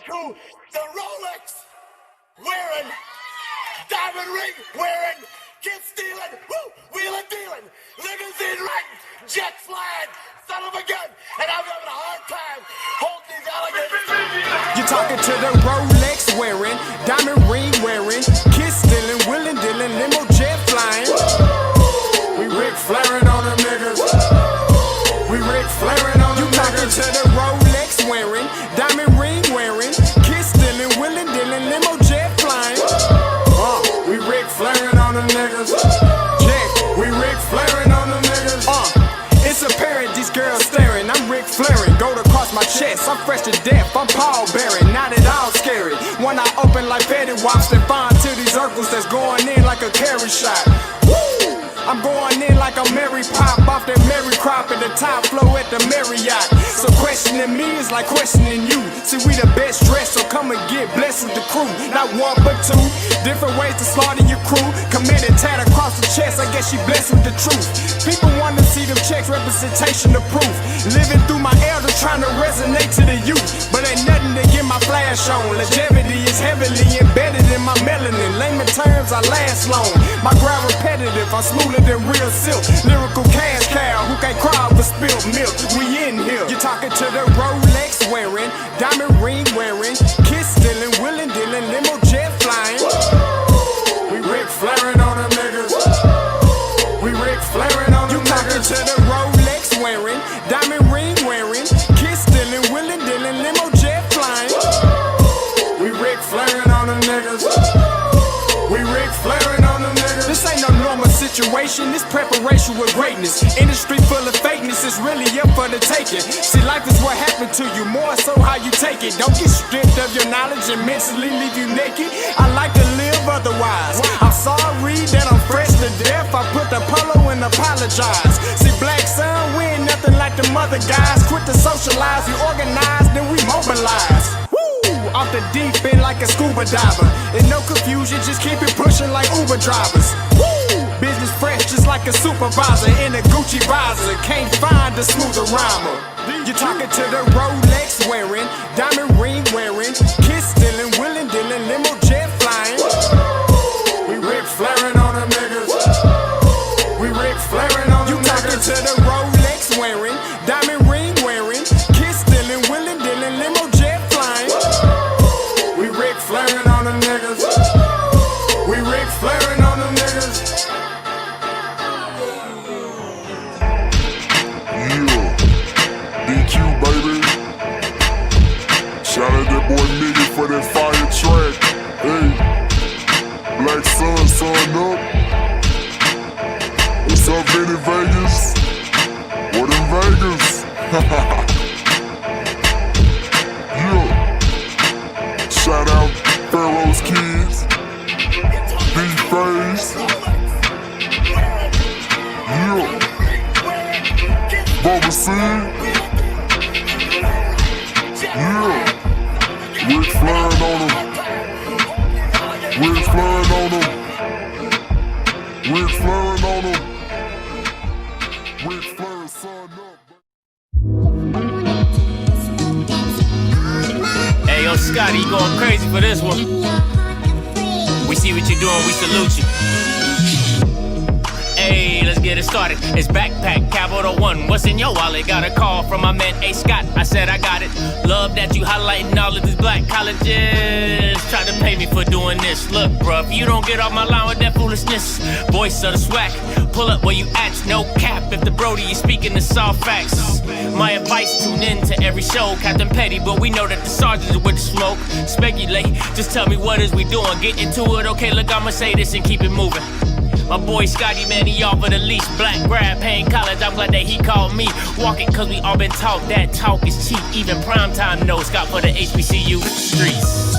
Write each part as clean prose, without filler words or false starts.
to the Rolex wearing, diamond ring wearing, kid stealing, wheeling dealing, limousine riding, jet flying, son of a gun, and I'm having a hard time holding these alligators. You're talking to the Rolex wearing, diamond ring wearing, kid stealing, wheeling dealing, limo jet flying. We Ric Flairing on them niggas. We Ric Flairing on them niggas. You talking to the Rolex wearing, diamond ring wearing, kid stealing, wheeling dealing, limo jet flying. We Ric Flairing on them niggas. Yeah, we Ric Flairing on them niggas. It's apparent these girls staring. I'm Ric Flairing, gold across my chest. I'm fresh to death, I'm Paul Bearing. Not at all scary. One eye open like Betty Wops and fine to these Urkels that's going in like a carry shot. Woo! I'm going in like a Mary Pop off that Mary Crop at the top flow at the Marriott. So questioning me is like questioning you. See, we the best dressed, so come and get blessed with the crew. Not one but two, different ways to slaughter your crew. Committed tat across the chest, I guess she blessed with the truth. People want to see them checks, representation of proof. Living through my elders trying to resonate to the youth. But ain't nothing to get my flash on. Longevity is heavily embedded in my melanin. Layman terms, I last long. My grind repetitive, I'm smoother than real silk. Lyrical cash cow who can't cry over spilled milk. We in here. You're talking to the Rolex wearing, diamond ring wearing, kid stealing, wheeling dealing, limo jet flying. We Ric Flairing on them niggas. We Ric Flairing on them niggas. You talking to the Rolex wearing, diamond ring wearing, kid stealing, wheeling dealing, limo jet flying. We Ric Flairing on them niggas. We Ric Flairing on them niggas. This ain't no normal situation, this preparation with greatness. Industry full of fakeness, it's really up for the taking. See, life is what happened to you, more so how you take it. Don't get stripped of your knowledge and mentally leave you naked. I like to live otherwise. I'm sorry that I'm fresh to death. I put the polo and apologize. See, black son, we ain't nothing like the mother guys. Quit to socialize, we organize, then we mobilize. Off the deep end like a scuba diver. And no confusion, just keep it pushing like Uber drivers. Woo! Business fresh just like a supervisor in a Gucci visor. Can't find a smoother rhymer. You're talking to the Rolex wearing, diamond ring wearing, kid stealing, wheeling dealing, limo jet flying. We Ric Flairing on them niggas. We Ric Flairing on them niggas. You talking to the Rolex wearing, diamond ring wearing, kid stealing, wheeling dealing, limo jet flying. We Ric Flairing on them niggas. We Ric Flairing on them niggas. Yeah, DQ baby. Shout out that boy Nigga for that fire track. Hey, Black Sun, sun up. What's up, Vinny Vegas? What in Vegas? Yeah. Shout out Pharaoh's Kids, D-Phase, yeah, Moseby St, yeah, Ric Flairing on them, Ric Flairing on them, Ric Flairing on them, Ric Flair, son up. Hey, yo, Scotty, you going crazy for this one. We see what you're doing, we salute you. Hey, let's get it started. It's backpack, capital one. What's in your wallet? Got a call from my man A. Scott. I said I got it. Love that you highlighting all of these black colleges. Try to pay me for doing this. Look, bruh, if you don't get off my line with that foolishness, voice of the swag, pull up where you at, no cap. If the Brody is speaking the soft facts, my advice, tune in to every show. Captain Petty, but we know that the sergeants are with the smoke. Speculate, just tell me what is we doing. Get into it, okay, look, I'ma say this and keep it moving. My boy Scotty, man, he offered the least. Black grad, paying college, I'm glad that he called me. Walking cause we all been taught that talk is cheap. Even primetime knows Scott for the HBCU streets.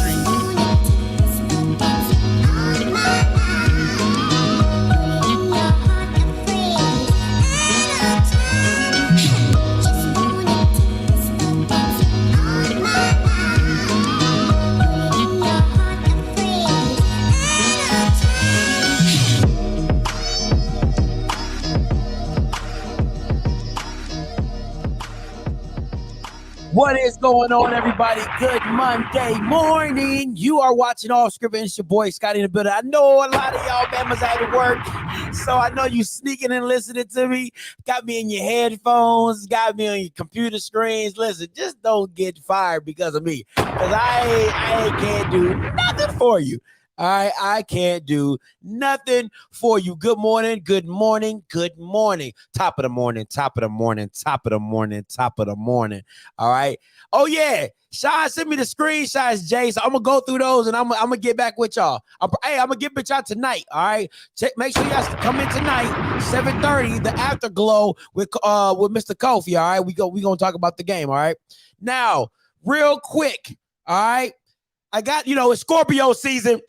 What is going on, everybody? Good Monday morning. You are watching OFFScript, and it's your boy Scotty in the building. I know a lot of y'all Bama's at work, so I know you sneaking and listening to me. Got me in your headphones, got me on your computer screens. Listen, just don't get fired because of me, because I can't do nothing for you. All right, I can't do nothing for you. Good morning, good morning, good morning. Top of the morning, top of the morning, top of the morning, top of the morning. All right. Oh, yeah. Sean sent me the screenshots, Jay. So I'm going to go through those and I'm going to get back with y'all. I'm going to get with y'all tonight. All right. Make sure y'all come in tonight, 7:30, the afterglow with Mr. Kofi. All right. We going to talk about the game. All right. Now, real quick. All right. I got, it's Scorpio season.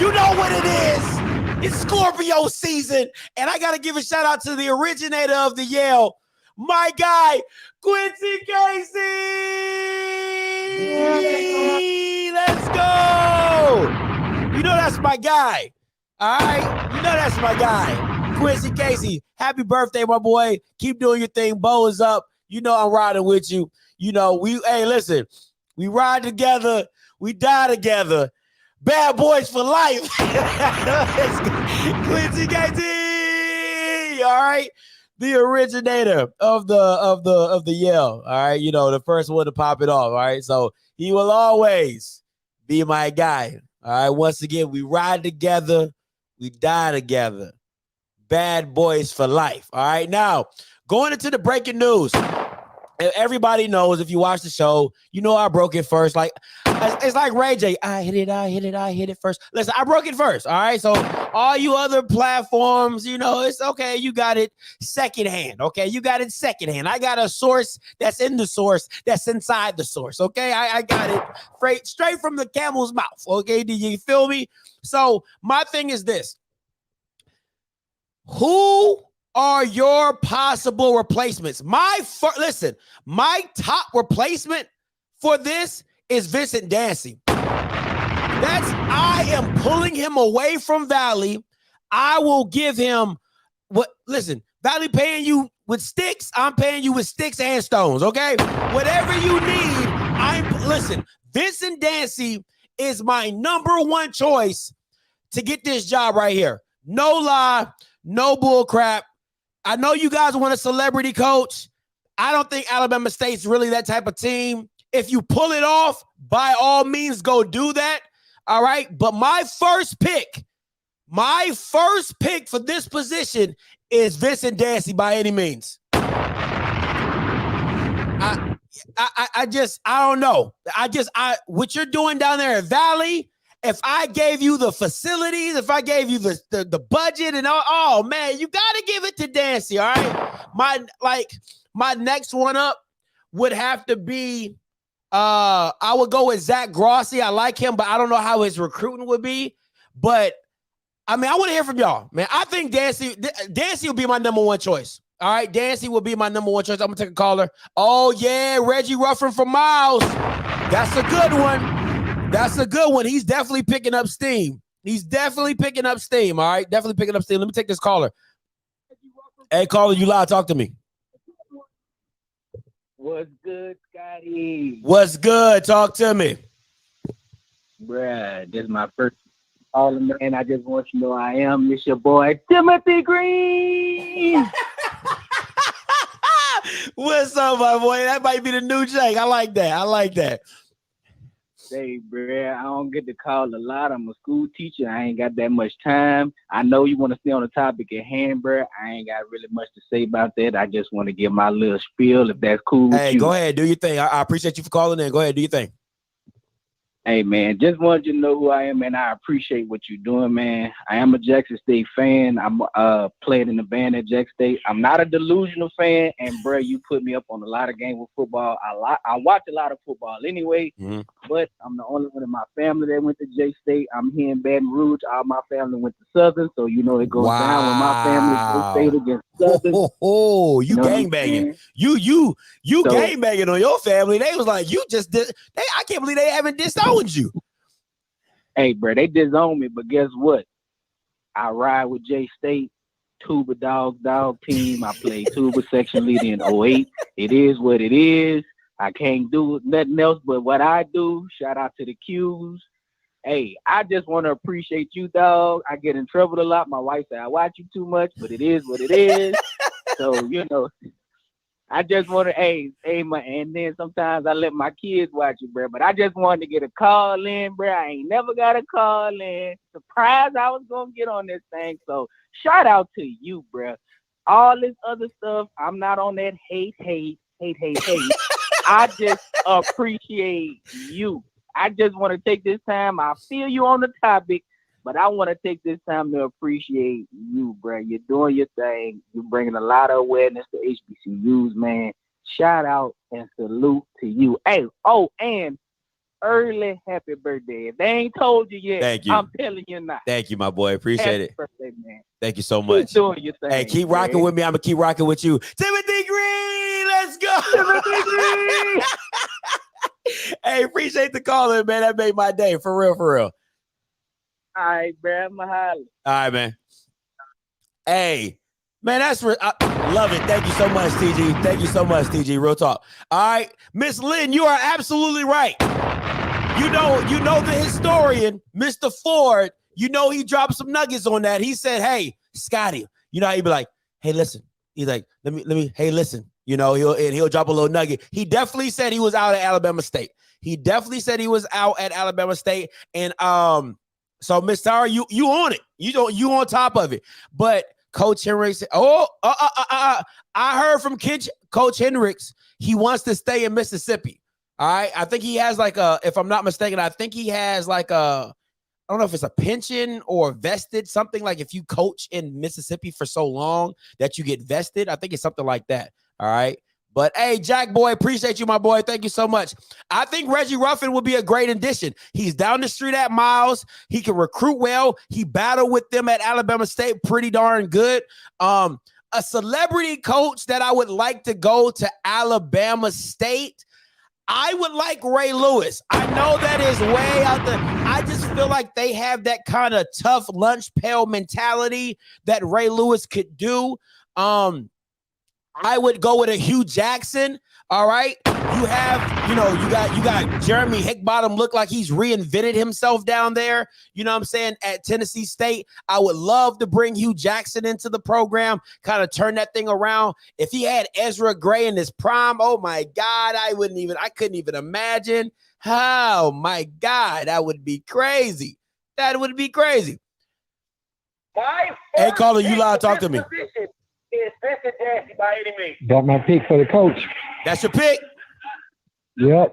You know what it is. It's Scorpio season. And I got to give a shout out to the originator of the Yale, my guy, Quincy Casey. Let's go. You know that's my guy. All right. You know that's my guy. Quincy Casey. Happy birthday, my boy. Keep doing your thing. Bow is up. You know I'm riding with you. Hey, listen, we ride together. We die together. Bad boys for life. Quincy Casey. All right. The originator of the Yale. All right. The first one to pop it off. All right. So he will always be my guy. All right. Once again, we ride together. We die together. Bad boys for life. All right. Now, going into the breaking news. Everybody knows if you watch the show, I broke it first. Like it's like Ray J. I hit it first. Listen, I broke it first. All right. So all you other platforms, it's okay. You got it secondhand. Okay. You got it secondhand. I got a source that's in the source that's inside the source. Okay. I got it straight from the camel's mouth. Okay. Do you feel me? So my thing is this. Who are your possible replacements? My top replacement for this is Vincent Dancy. I am pulling him away from Valley. I will give him Valley paying you with sticks. I'm paying you with sticks and stones. Okay. Whatever you need. Vincent Dancy is my number one choice to get this job right here. No lie, no bull crap. I know you guys want a celebrity coach. I don't think Alabama State's really that type of team. If you pull it off, by all means, go do that. All right. But my first pick for this position is Vincent Dancy by any means. I don't know. What you're doing down there at Valley, if I gave you the facilities, if I gave you the budget and all, man, you got to give it to Dancy, all right? My next one up would have to be, I would go with Zach Grossi. I like him, but I don't know how his recruiting would be. But, I want to hear from y'all, man. I think Dancy will be my number one choice. All right, Dancy will be my number one choice. I'm going to take a caller. Oh, yeah, Reggie Ruffin from Miles. That's a good one. That's a good one. He's definitely picking up steam. All right, definitely picking up steam. Let me take this caller. Hey, caller, you live. Talk to me. What's good, Scotty? What's good? Talk to me. Bruh, this is my first call, man. I just want you to know I am. It's your boy, Timothy Green. What's up, my boy? That might be the new Jake. I like that. Hey, bruh, I don't get to call a lot. I'm a school teacher. I ain't got that much time. I know you want to stay on the topic at hand, bruh. I ain't got really much to say about that. I just want to give my little spiel, if that's cool with you. Hey, go ahead. Do your thing. I appreciate you for calling in. Go ahead. Do your thing. Hey, man, just wanted you to know who I am, and I appreciate what you're doing, man. I am a Jackson State fan. I'm playing in the band at Jackson State. I'm not a delusional fan, and, bro, you put me up on a lot of games with football. I watch a lot of football anyway, but I'm the only one in my family that went to J State. I'm here in Baton Rouge. All my family went to Southern, so, it goes down when my family goes State against Southern. You gangbanging. You gangbanging on your family. They was like, you just did. I can't believe they haven't disowned you. Hey, bro, they disowned me, but guess what? I ride with J State, tuba dog team. I played tuba section leader in 08. It is what it is. I can't do nothing else but what I do. Shout out to the Qs. Hey, I just want to appreciate you, dog. I get in trouble a lot. My wife said I watch you too much, but it is what it is. So, you know, I just want to, and then sometimes I let my kids watch it, bro. But I just wanted to get a call in, bro. I ain't never got a call in. Surprised I was going to get on this thing. So shout out to you, bro. All this other stuff, I'm not on that hate. I just appreciate you. I just want to take this time. I feel you on the topic, but I want to take this time to appreciate you, bro. You're doing your thing. You're bringing a lot of awareness to HBCUs, man. Shout out and salute to you. Hey, and early happy birthday. If they ain't told you yet, Thank you. I'm telling you now. Thank you, my boy. Appreciate it. Birthday, man. Thank you so much. Keep doing your thing. Hey, keep rocking with me. I'm gonna keep rocking with you. Timothy Green, let's go. Timothy Green. Hey, appreciate the call in, man. That made my day. For real. All right, bro. I'm holler. All right, man. Hey, man, I love it. Thank you so much, TG. Thank you so much, TG. Real talk. All right, Miss Lynn, you are absolutely right. You know the historian, Mr. Ford. You know he dropped some nuggets on that. He said, "Hey, Scotty," you know he'd be like, "Hey, listen." He's like, "Let me. Hey, listen." You know, he'll drop a little nugget. He definitely said he was out at Alabama State. And so Miss Tara, you on it. You on top of it. But Coach Hendricks said, I heard from Coach Hendricks, he wants to stay in Mississippi. All right. I think he has if I'm not mistaken, I think he has I don't know if it's a pension or vested, something like if you coach in Mississippi for so long that you get vested. I think it's something like that. All right. But hey, Jack boy, appreciate you, my boy. Thank you so much. I think Reggie Ruffin would be a great addition. He's down the street at Miles. He can recruit well. He battled with them at Alabama State pretty darn good. A celebrity coach that I would like to go to Alabama State, I would like Ray Lewis. I know that is way out there. I just feel like they have that kind of tough lunch pail mentality that Ray Lewis could do. I would go with a Hugh Jackson. All right. You got Jeremy Hickbottom look like he's reinvented himself down there. You know what I'm saying? At Tennessee State, I would love to bring Hugh Jackson into the program, kind of turn that thing around. If he had Ezra Gray in his prime, oh my God, I couldn't even imagine. Oh my God, that would be crazy. That would be crazy. Hey, caller, you loud, talk to me. Is Vincent Dancy by any means. That's my pick for the coach. That's your pick? Yep. All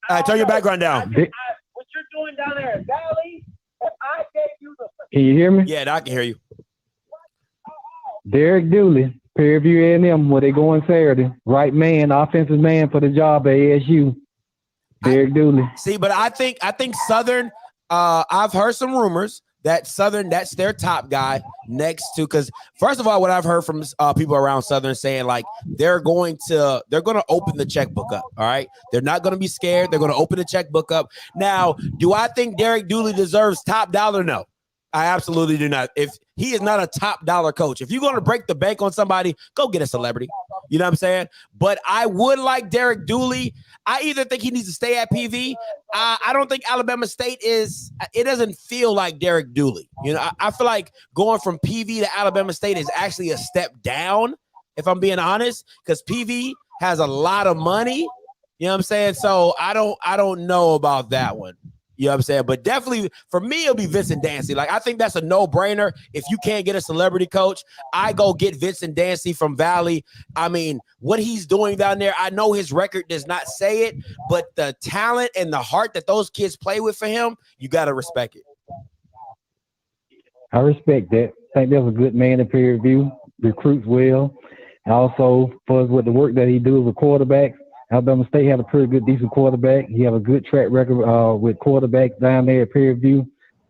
right, turn your background down. What you're doing down there at Valley, if I gave you the... Can you hear me? Yeah, I can hear you. Derek Dooley, Prairie View A&M, where they going Saturday. Right man, offensive man for the job at ASU. Derek Dooley. See, but I think Southern, I've heard some rumors that Southern, that's their top guy next to, because first of all, what I've heard from people around Southern saying, like, they're going to open the checkbook up. All right. They're not going to be scared. They're going to open the checkbook up. Now, do I think Derek Dooley deserves top dollar? No, I absolutely do not. If he is not a top dollar coach, if you're going to break the bank on somebody, go get a celebrity. You know what I'm saying? But I would like Derek Dooley. I either think he needs to stay at PV. I don't think Alabama State it doesn't feel like Derek Dooley. You know, I feel like going from PV to Alabama State is actually a step down, if I'm being honest, because PV has a lot of money. You know what I'm saying? So I don't know about that one. You know what I'm saying? But definitely for me, it'll be Vincent Dancy. Like, I think that's a no-brainer. If you can't get a celebrity coach, I go get Vincent Dancy from Valley. I mean, what he's doing down there, I know his record does not say it, but the talent and the heart that those kids play with for him, you got to respect it. I respect that. I think there's a good man in Prairie View, recruits well. And also, for with the work that he does with quarterbacks, Alabama State had a pretty good, decent quarterback. He have a good track record with quarterbacks down there at Prairie View.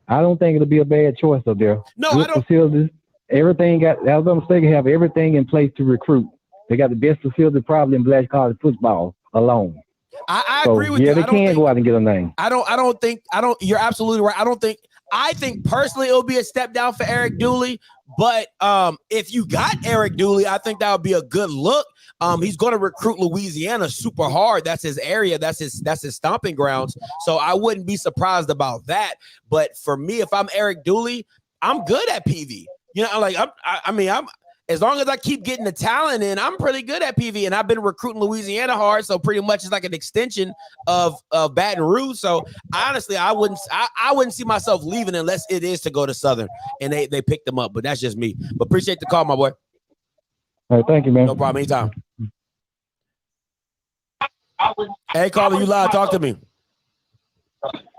I don't think it'll be a bad choice up there. No, good I don't. Facilities. Alabama State have everything in place to recruit. They got the best facility probably in Black college football alone. I agree with you. Yeah, they can go out and get a name. You're absolutely right. I think personally it'll be a step down for Eric Dooley. But if you got Eric Dooley, I think that would be a good look. He's going to recruit Louisiana super hard. That's his area. That's his stomping grounds. So I wouldn't be surprised about that. But for me, if I'm Eric Dooley, I'm good at PV. You know, like I'm as long as I keep getting the talent in, I'm pretty good at PV. And I've been recruiting Louisiana hard, so pretty much it's like an extension of Baton Rouge. So honestly, I wouldn't see myself leaving unless it is to go to Southern and they pick them up. But that's just me. But appreciate the call, my boy. All right, thank you, man. No problem. Anytime. Hey, caller, you live. Talk to me.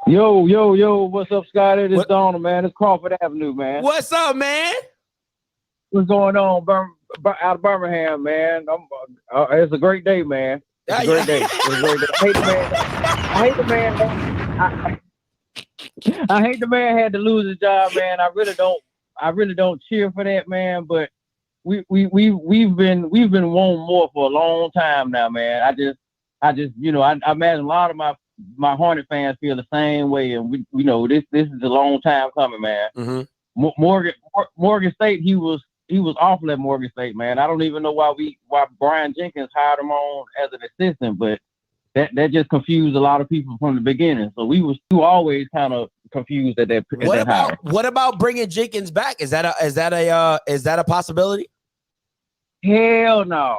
Yo, what's up, Scotty? It's Donald, man. It's Crawford Avenue, man. What's up, man? What's going on out of Birmingham, man? It's a great day, man. It's a great day. It's a great day. I hate the man had to lose his job, man. I really don't cheer for that, man. But we've been wanting more for a long time now, man. I just I imagine a lot of my Hornet fans feel the same way, and we know this is a long time coming, man. Mm-hmm. Morgan State, he was awful at Morgan State, man. I don't even know why Brian Jenkins hired him on as an assistant, but that just confused a lot of people from the beginning. So we were always kind of confused at that. What about bringing Jenkins back? Is that a possibility? Hell no.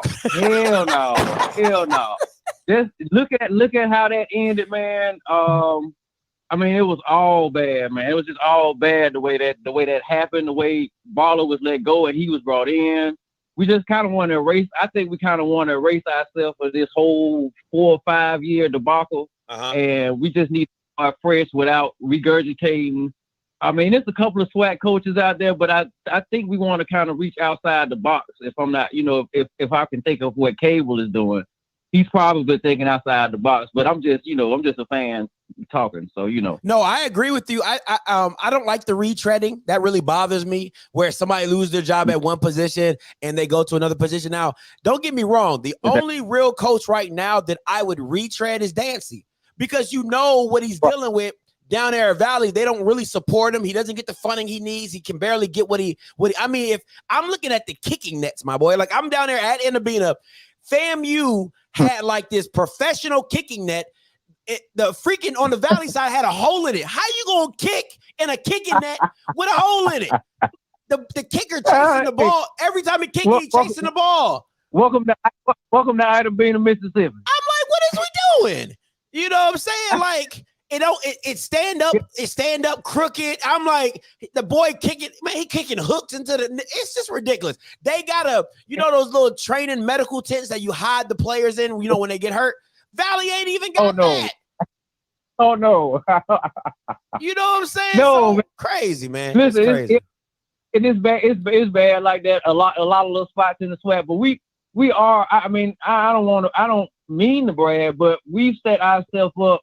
Just look at how that ended, man. I mean, it was all bad, man. It was just all bad the way that happened, the way Baller was let go and he was brought in. We just kind of want to erase. I think we kind of want to erase ourselves for this whole 4 or 5 year debacle, and we just need to start fresh without regurgitating. I mean, there's a couple of SWAC coaches out there, but I think we want to kind of reach outside the box. If I'm not, if I can think of what Cable is doing, he's probably thinking outside the box. But I'm just a fan talking. So, No, I agree with you. I don't like the retreading. That really bothers me, where somebody loses their job at one position and they go to another position. Now, don't get me wrong. The only real coach right now that I would retread is Dancy, because you know what he's dealing with down there at Valley. They don't really support him. He doesn't get the funding he needs. He can barely get what he I mean, if I'm looking at the kicking nets, my boy, like I'm down there at Inabena, FAMU had like this professional kicking net. The freaking on the Valley side had a hole in it. How you gonna kick in a kicking net with a hole in it? The kicker chasing the ball every time he kicks. He's chasing the ball. Welcome to Itabena, Mississippi. I'm like, what is we doing? You know what I'm saying? Like, it's stand up crooked. I'm like, the boy kicking, man, he kicking hooks into it's just ridiculous. They got those little training medical tents that you hide the players in, when they get hurt. Valley ain't even got that. Oh no. You know what I'm saying? No, so crazy, man. Listen, it's crazy. It's bad. It's bad like that. A lot of little spots in the SWAC, but we are. I mean, I don't mean to brag, but we've set ourselves up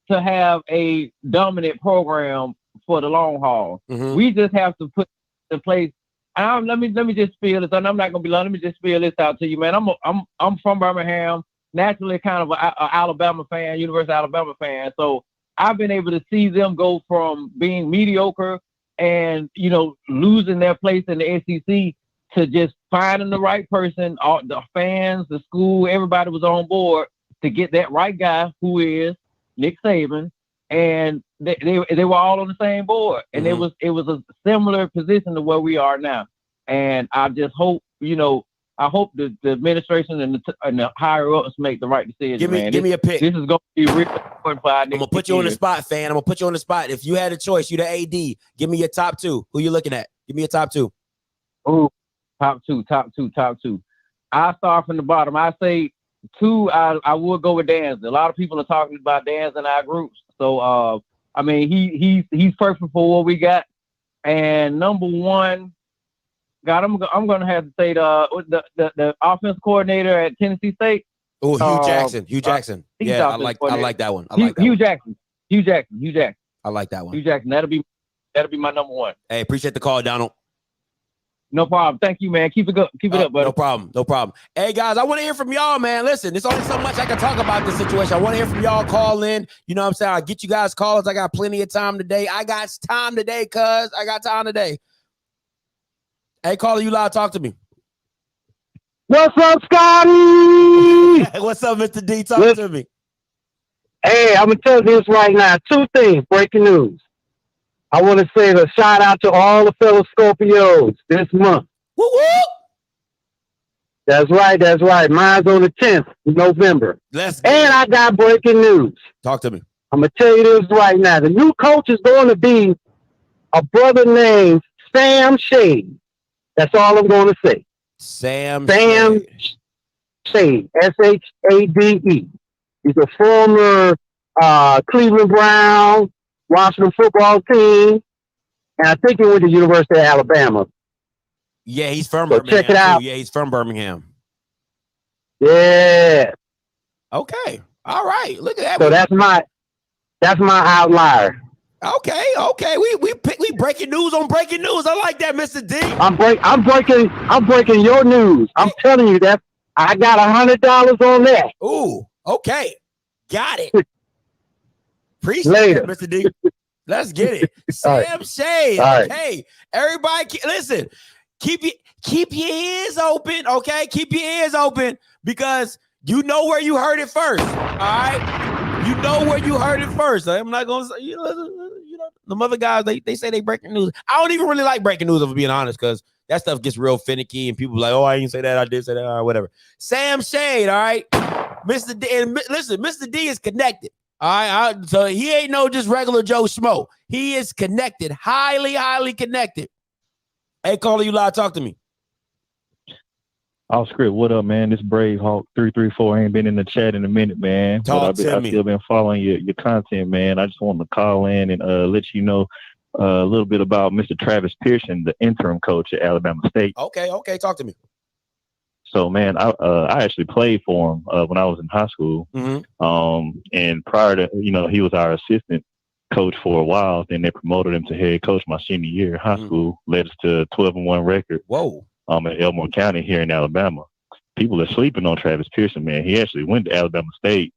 to have a dominant program for the long haul. Mm-hmm. We just have to put in place. Let me just spill this, and I'm not gonna be long. Let me just spill this out to you, man. I'm from Birmingham. Naturally kind of an Alabama fan, University of Alabama fan. So I've been able to see them go from being mediocre and, losing their place in the SEC to just finding the right person. All the fans, the school, everybody was on board to get that right guy, who is Nick Saban. And they were all on the same board. And it was a similar position to where we are now. And I just hope, I hope the administration and the higher ups make the right decision. Give me a pick. This is going to be real important for our next. I'm gonna put you on the spot, fan. I'm gonna put you on the spot. If you had a choice, you the AD. Give me your top two. Who you looking at? Give me your top two. Oh, top two. I start from the bottom. I say two. I would go with Danz. A lot of people are talking about Danz in our groups. So I mean, he's perfect for what we got. And number one. God, I'm gonna have to say the offensive coordinator at Tennessee State. Oh, Hugh Jackson. Yeah, I like that one. Hugh Jackson. I like that one. Hugh Jackson. That'll be my number one. Hey, appreciate the call, Donald. No problem. Thank you, man. Keep it up, buddy. No problem. Hey, guys, I want to hear from y'all, man. Listen, there's only so much I can talk about this situation. I want to hear from y'all. Call in. You know what I'm saying? I'll get you guys calls. I got plenty of time today. I got time today. Hey, caller, you live. Talk to me. What's up, Scotty? What's up, Mr. D? Talk to me. Hey, I'm going to tell you this right now. Two things, breaking news. I want to say a shout out to all the fellow Scorpios this month. Woo woo! That's right. Mine's on the 10th of November. And I got breaking news. Talk to me. I'm going to tell you this right now. The new coach is going to be a brother named Sam Shade. That's all I'm going to say. Sam Shade. S-H-A-D-E. He's a former Cleveland Brown, Washington football team, and I think he went to the University of Alabama. Yeah, he's from Birmingham. Check it out. Too. Yeah, he's from Birmingham. Yeah. Okay. All right. Look at that. So that's my outlier. Okay. We breaking news on breaking news. I like that, Mr. D. I'm breaking your news. I'm telling you that I got $100 on that. Ooh. Okay. Got it. Appreciate Later. it, Mr. D. Let's get it. Sam Shade. Okay. Everybody, listen. Keep your ears open, okay? Keep your ears open because you know where you heard it first, all right? You know where you heard it first. I'm not going to say, you know, the other guys, they say they breaking news. I don't even really like breaking news, if I'm being honest, because that stuff gets real finicky and people like, oh, I didn't say that, I did say that, or whatever. Sam Shade, all right? Mr. D, and listen, Mr. D is connected, all right? So he ain't no just regular Joe Schmo. He is connected, highly connected. Hey, caller, you live. Talk to me. OFFScript, what up, man? This Brave Hawk 334 ain't been in the chat in a minute, man. I've still been following your content, man. I just wanted to call in and let you know a little bit about Mr. Travis Pearson, the interim coach at Alabama State. Okay. Talk to me. So, man, I actually played for him when I was in high school. Mm-hmm. And prior to, he was our assistant coach for a while. Then they promoted him to head coach my senior year in high school, led us to a 12-1 record. Whoa. In Elmore County here in Alabama. People are sleeping on Travis Pearson, man. He actually went to Alabama State,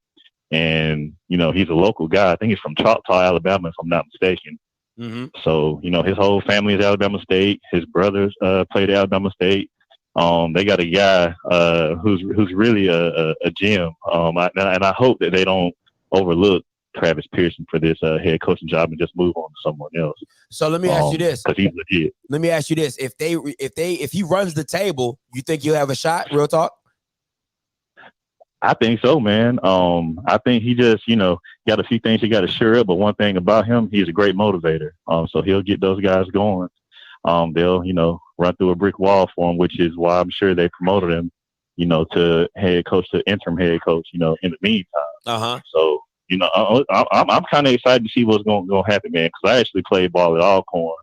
and he's a local guy. I think he's from Choctaw, Alabama, if I'm not mistaken. Mm-hmm. So his whole family is Alabama State. His brothers played at Alabama State. They got a guy who's really a gem. And I hope that they don't overlook Travis Pearson for this head coaching job and just move on to someone else. So let me ask you this, because he's legit. Let me ask you this: if he runs the table, you think you'll have a shot? Real talk. I think so, man. I think he just got a few things he got to shore up, but one thing about him, he's a great motivator. So he'll get those guys going. They'll run through a brick wall for him, which is why I'm sure they promoted him, to head coach, to interim head coach. In the meantime, So. I'm kind of excited to see what's going to happen, man, because I actually played ball at Alcorn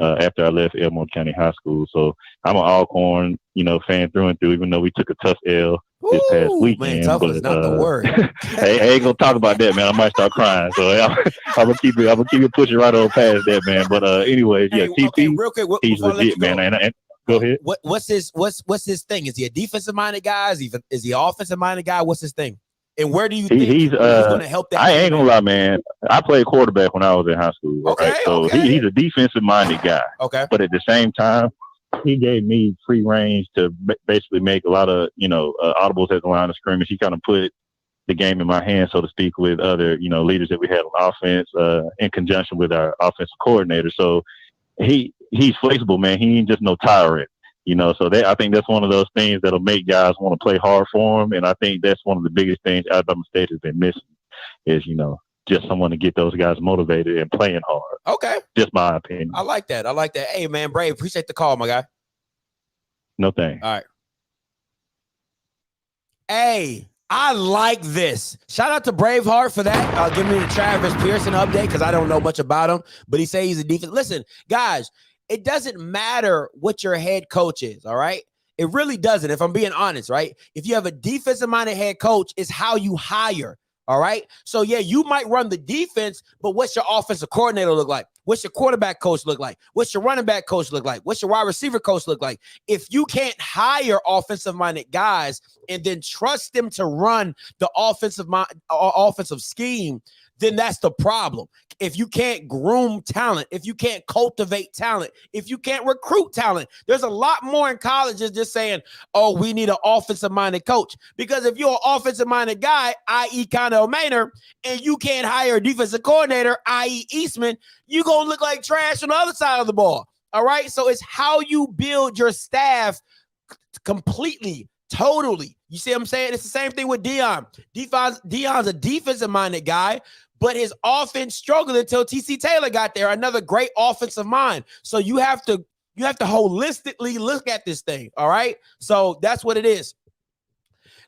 after I left Elmore County High School. So I'm an Alcorn, fan through and through, even though we took a tough L this past weekend. Man, tough is not the word. I ain't going to talk about that, man. I might start crying. So I'm going to keep it pushing right on past that, man. But anyways, yeah, TP, real quick, he's legit, man. And go ahead. What's his thing? Is he a defensive-minded guy? Is he offensive-minded guy? What's his thing? And where do you think he's going to help that? I ain't gonna lie, man. I played quarterback when I was in high school. Okay, right? So he's a defensive-minded guy. Okay. But at the same time, he gave me free range to basically make a lot of audibles at the line of scrimmage. He kind of put the game in my hands, so to speak, with other leaders that we had on offense in conjunction with our offensive coordinator. So he's flexible, man. He ain't just no tyrant. So I think that's one of those things that'll make guys want to play hard for him. And I think that's one of the biggest things Alabama State has been missing is, just someone to get those guys motivated and playing hard. Okay. Just my opinion. I like that. Hey, man, Brave, appreciate the call, my guy. No thanks. All right. Hey, I like this. Shout out to Braveheart for that. Give me the Travis Pearson update because I don't know much about him, but he say he's a defense. Listen, guys, it doesn't matter what your head coach is, all right? It really doesn't, if I'm being honest, right? If you have a defensive-minded head coach, it's how you hire, all right? So, yeah, you might run the defense, but what's your offensive coordinator look like? What's your quarterback coach look like? What's your running back coach look like? What's your wide receiver coach look like? If you can't hire offensive-minded guys and then trust them to run the offensive scheme, then that's the problem. If you can't groom talent, if you can't cultivate talent, if you can't recruit talent, there's a lot more in colleges just saying, oh, we need an offensive-minded coach. Because if you're an offensive-minded guy, i.e. Connell Maynard, and you can't hire a defensive coordinator, i.e. Eastman, you're going to look like trash on the other side of the ball. All right? So it's how you build your staff completely, totally. You see what I'm saying? It's the same thing with Deion. Deion's a defensive-minded guy, but his offense struggled until TC Taylor got there, another great offensive mind. So you have to holistically look at this thing, all right? So that's what it is.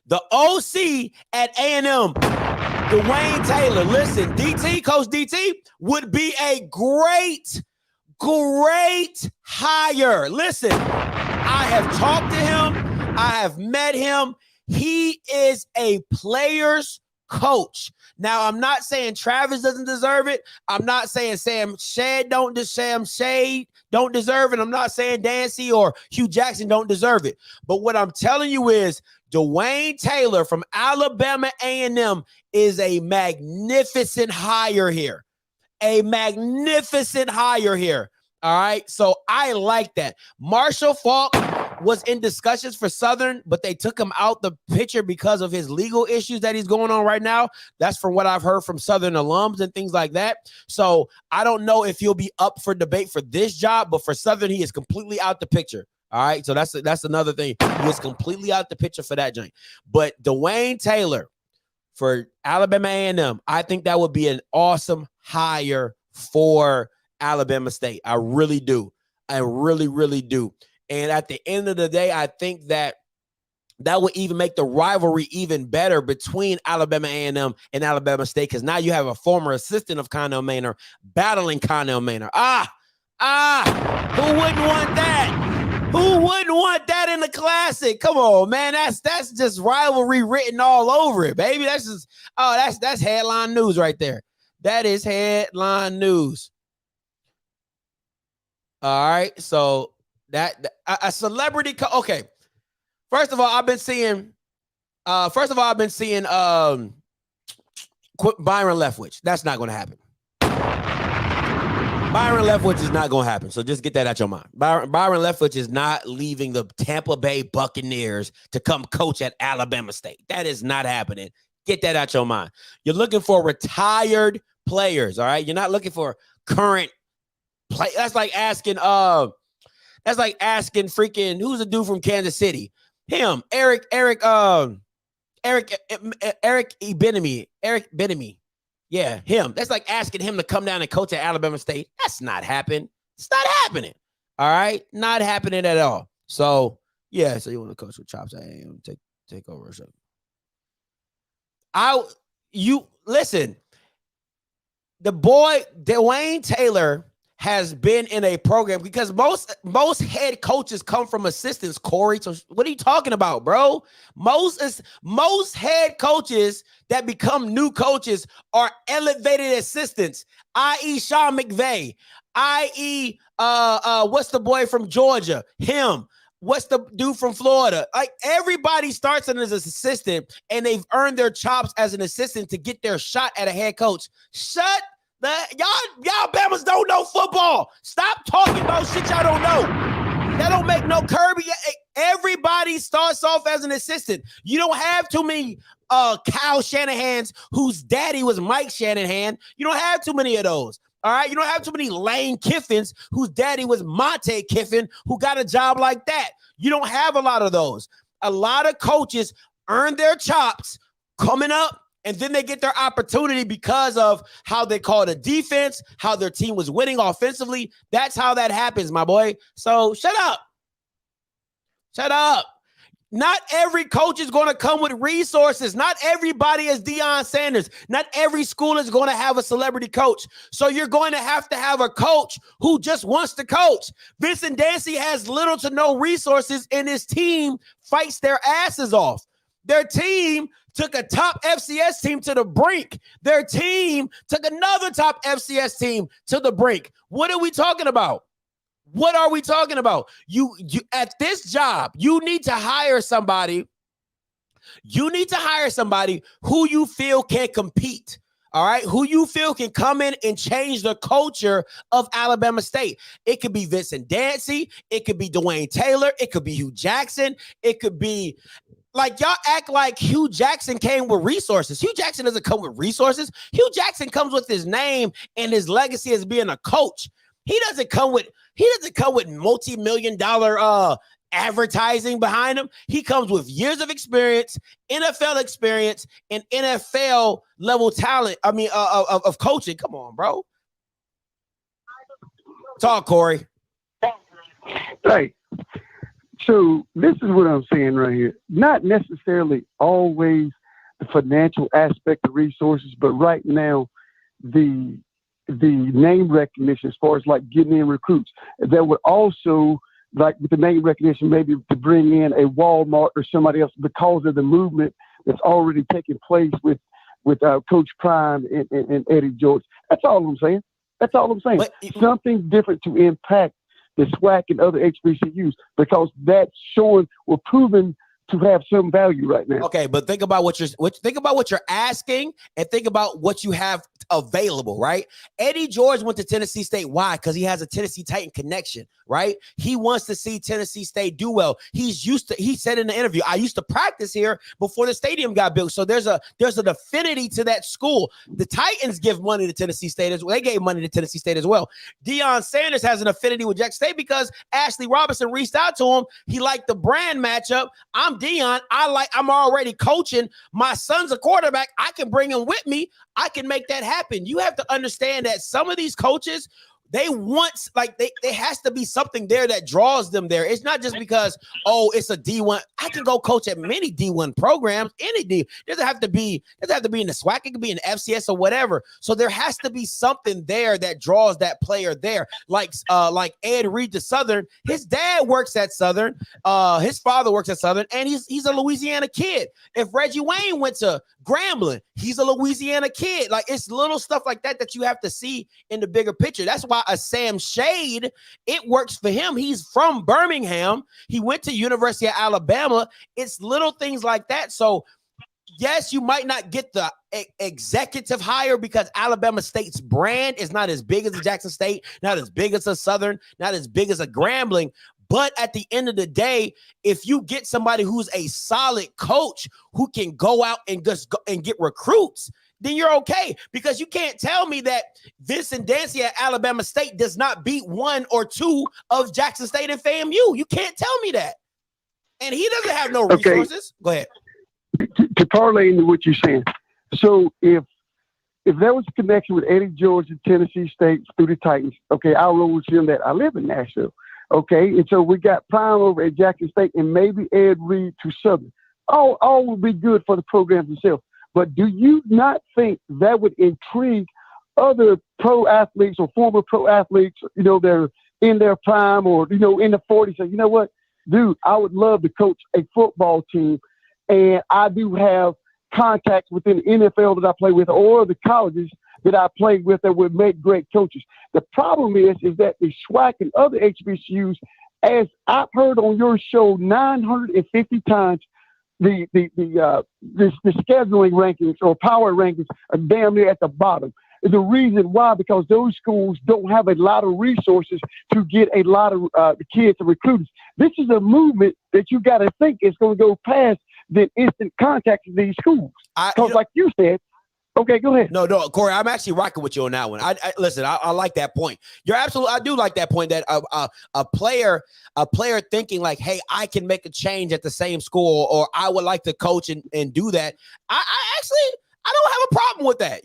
The OC at A&M, Dwayne Taylor, listen, Coach DT would be a great hire. Listen, I have talked to him. I have met him. He is a player's coach. Now, I'm not saying Travis doesn't deserve it. I'm not saying Sam Shade don't deserve it. I'm not saying Dancy or Hugh Jackson don't deserve it. But what I'm telling you is Dwayne Taylor from Alabama A&M is a magnificent hire here. A magnificent hire here. All right. So I like that. Marshall Faulk was in discussions for Southern, but they took him out the picture because of his legal issues that he's going on right now. That's from what I've heard from Southern alums and things like that. So I don't know if he'll be up for debate for this job, but for Southern, he is completely out the picture. All right. So that's another thing. He is completely out the picture for that joint. But Dwayne Taylor for Alabama A&M, I think that would be an awesome hire for Alabama State. I really do. I really, really do. And at the end of the day, I think that would even make the rivalry even better between Alabama A&M and Alabama State, because now you have a former assistant of Connell Maynard battling Connell Maynard. Who wouldn't want that? Who wouldn't want that in the Classic? Come on, man. That's just rivalry written all over it, baby. That's just that's headline news right there. That is headline news. All right, so that a celebrity. Okay, first of all, I've been seeing Byron Leftwich. That's not going to happen. Byron Leftwich is not going to happen. So just get that out your mind. Byron Leftwich is not leaving the Tampa Bay Buccaneers to come coach at Alabama State. That is not happening. Get that out your mind. You're looking for retired players. All right, you're not looking for current. That's like asking freaking who's the dude from Kansas City? Him, Eric Benemy. Yeah, him. That's like asking him to come down and coach at Alabama State. That's not happening. It's not happening. All right, not happening at all. So yeah, so you want to coach with chops? I am take over or something. Listen. The boy Dwayne Taylor has been in a program because most head coaches come from assistants, Corey. So what are you talking about, bro? Most head coaches that become new coaches are elevated assistants, i.e. Sean McVay, i.e. What's the boy from Georgia? Him. What's the dude from Florida? Like everybody starts as an assistant and they've earned their chops as an assistant to get their shot at a head coach. Y'all Bamas don't know football. Stop talking about shit y'all don't know. That don't make no Kirby. Everybody starts off as an assistant. You don't have too many Kyle Shanahans whose daddy was Mike Shanahan. You don't have too many of those. All right. You don't have too many Lane Kiffins whose daddy was Monte Kiffin who got a job like that. You don't have a lot of those. A lot of coaches earn their chops coming up, and then they get their opportunity because of how they called a defense, how their team was winning offensively. That's how that happens, my boy. So shut up. Shut up. Not every coach is going to come with resources. Not everybody is Deion Sanders. Not every school is going to have a celebrity coach. So you're going to have a coach who just wants to coach. Vincent Dancy has little to no resources, and his team fights their asses off. Their team took a top FCS team to the brink. Their team took another top FCS team to the brink. What are we talking about? What are we talking about? You at this job, you need to hire somebody. You need to hire somebody who you feel can compete. All right, who you feel can come in and change the culture of Alabama State. It could be Vincent Dancy. It could be Dwayne Taylor. It could be Hugh Jackson. It could be like y'all act like Hugh Jackson came with resources. Hugh Jackson doesn't come with resources. Hugh Jackson comes with his name and his legacy as being a coach. He doesn't come with multi-million-dollar advertising behind him. He comes with years of experience, NFL experience, and NFL level talent. I mean, of coaching. Come on, bro. Talk, Corey. Right. So this is what I'm saying right here. Not necessarily always the financial aspect of resources, but right now, the name recognition as far as like getting in recruits that would also, like with the name recognition, maybe to bring in a Walmart or somebody else because of the movement that's already taking place with Coach Prime and Eddie George. That's all I'm saying. That's all I'm saying. But, something different to impact the SWAC and other HBCUs because that's showing we're proving to have some value right now. Okay, but think about what you're asking and think about what you have available, right? Eddie George went to Tennessee State. Why? Because he has a Tennessee Titan connection, right? He wants to see Tennessee State do well. He said in the interview, I used to practice here before the stadium got built. So there's an affinity to that school. The Titans give money to Tennessee State as well. They gave money to Tennessee State as well. Deion Sanders has an affinity with Jackson State because Ashley Robinson reached out to him. He liked the brand matchup. I'm Deion. I'm already coaching. My son's a quarterback. I can bring him with me. I can make that happen. You have to understand that some of these coaches, they want, like, there has to be something there that draws them there. It's not just because, oh, it's a D1. I can go coach at many D1 programs, any D. Doesn't have to be in the SWAC. It could be in the FCS or whatever. So there has to be something there that draws that player there. Like Ed Reed to Southern. His dad works at Southern. His father works at Southern, and he's a Louisiana kid. If Reggie Wayne went to Grambling, he's a Louisiana kid. Like, it's little stuff like that you have to see in the bigger picture. That's why a Sam Shade, it works for him. He's from Birmingham. He went to University of Alabama. It's little things like that. So yes, you might not get the executive hire because Alabama State's brand is not as big as a Jackson State, not as big as a Southern, not as big as a Grambling. But at the end of the day, if you get somebody who's a solid coach who can go out and just go and get recruits, then you're okay. Because you can't tell me that Vincent Dancy at Alabama State does not beat one or two of Jackson State and FAMU. You can't tell me that. And he doesn't have no resources. Go ahead. To parlay into what you're saying. So if there was a connection with Eddie George and Tennessee State through the Titans, okay, I'll roll with him that I live in Nashville. Okay, and so we got Prime over at Jackson State and maybe Ed Reed to Southern. All would be good for the program themselves. But do you not think that would intrigue other pro athletes or former pro athletes, they're in their prime or, in the 40s, say, you know what, dude, I would love to coach a football team, and I do have contacts within the NFL that I play with or the colleges that I played with that would make great coaches. The problem is that the SWAC and other HBCUs, as I've heard on your show 950 times, the scheduling rankings or power rankings are damn near at the bottom. The reason why, because those schools don't have a lot of resources to get a lot of the kids and recruiters. This is a movement that you got to think is going to go past the instant contact of these schools. Because like you said, okay, go ahead. No, Corey, I'm actually rocking with you on that one. Listen, I like that point. You're absolutely. I do like that point that a player thinking like, hey, I can make a change at the same school, or I would like to coach and do that. I don't have a problem with that.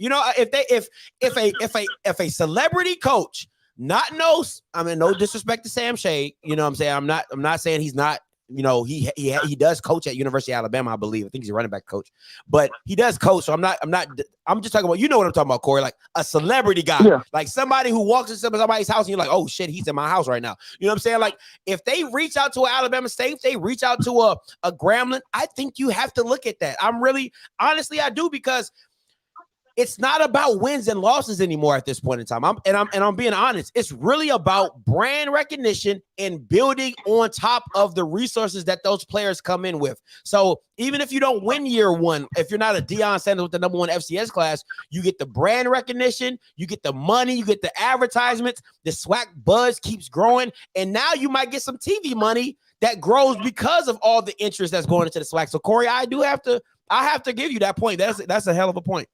If a celebrity coach, no disrespect to Sam Shade, you know what I'm saying? I'm not saying he's not you know, he does coach at University of Alabama, I believe. I think he's a running back coach, but he does coach. So I'm just talking about, you know what I'm talking about, Corey, like a celebrity guy, like somebody who walks into somebody's house and you're like, oh shit, he's in my house right now. You know what I'm saying? Like if they reach out to an Alabama State, if they reach out to a Grambling, I think you have to look at that. Honestly, I do, because it's not about wins and losses anymore at this point in time. I'm being honest. It's really about brand recognition and building on top of the resources that those players come in with. So even if you don't win year one, if you're not a Deion Sanders with the #1 FCS class, you get the brand recognition, you get the money, you get the advertisements, the SWAC buzz keeps growing, and now you might get some TV money that grows because of all the interest that's going into the SWAC. So Corey, I have to give you that point. That's a hell of a point.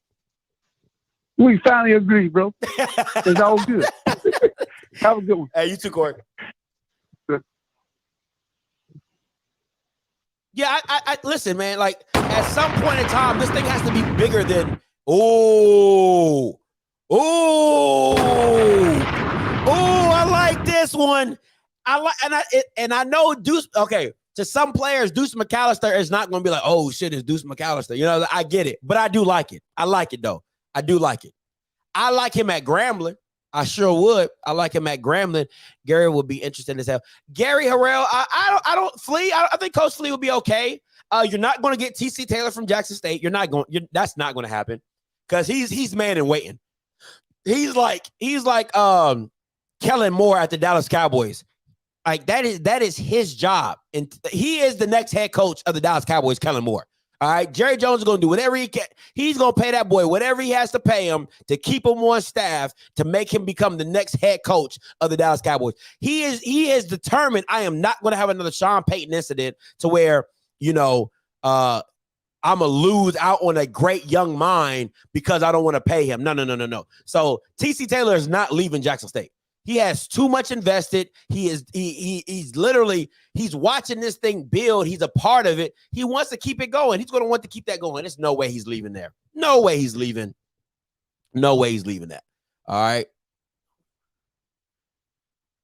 We finally agree, bro. It's all good. Have a good one. Hey, you too, Corey. Good. Yeah, I listen, man. Like at some point in time, this thing has to be bigger than I like this one. I know Deuce. Okay, to some players, Deuce McAllister is not going to be like, oh shit, it's Deuce McAllister. You know, I get it, but I do like it. I like it though. I do like it. I like him at Grambling. I sure would. I like him at Grambling. Gary would be interested as hell. Gary Harrell, I don't Flea. I think Coach Flea will be okay. You're not going to get TC Taylor from Jackson State. That's not going to happen because he's man and waiting. He's like Kellen Moore at the Dallas Cowboys. Like that is his job, and he is the next head coach of the Dallas Cowboys. Kellen Moore. All right, Jerry Jones is going to do whatever he can. He's going to pay that boy whatever he has to pay him to keep him on staff to make him become the next head coach of the Dallas Cowboys. He is determined. I am not going to have another Sean Payton incident to where, you know, I'm going to lose out on a great young mind because I don't want to pay him. No. So TC Taylor is not leaving Jackson State. He has too much invested. He's watching this thing build. He's a part of it. He wants to keep it going. He's going to want to keep that going. There's no way he's leaving there. No way he's leaving. No way he's leaving that. All right.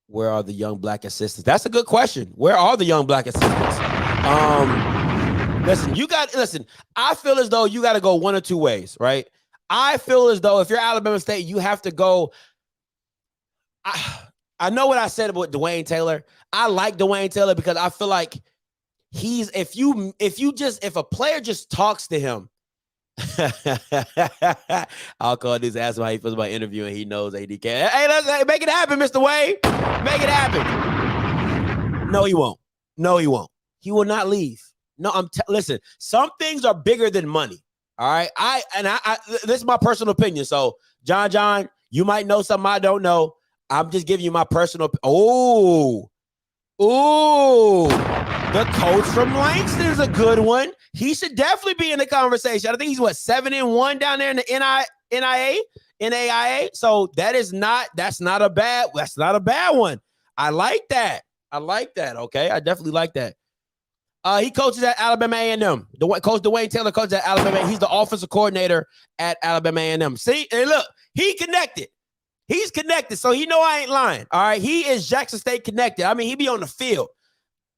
Where are the young black assistants? That's a good question. Where are the young black assistants? Listen, I feel as though you got to go one or two ways, right? I feel as though if you're Alabama State, you have to go. I know what I said about Dwayne Taylor. I like Dwayne Taylor because I feel like if a player just talks to him, I'll call this, ask him how he feels about interviewing. He knows ADK. Hey, let's make it happen, Mr. Wade. Make it happen. No, he won't. He will not leave. No, listen, some things are bigger than money. All right. This is my personal opinion. So John, you might know something I don't know. I'm just giving you my personal. The coach from Langston is a good one. He should definitely be in the conversation. I think he's 7-1 down there in the NAIA. So that's not a bad one. I like that. Okay, I definitely like that. He coaches at Alabama A&M. Coach Dwayne Taylor coaches at Alabama. He's the offensive coordinator at Alabama A&M. See, and look, he connected. He's connected, so he know I ain't lying. All right, he is Jackson State connected. I mean, he be on the field,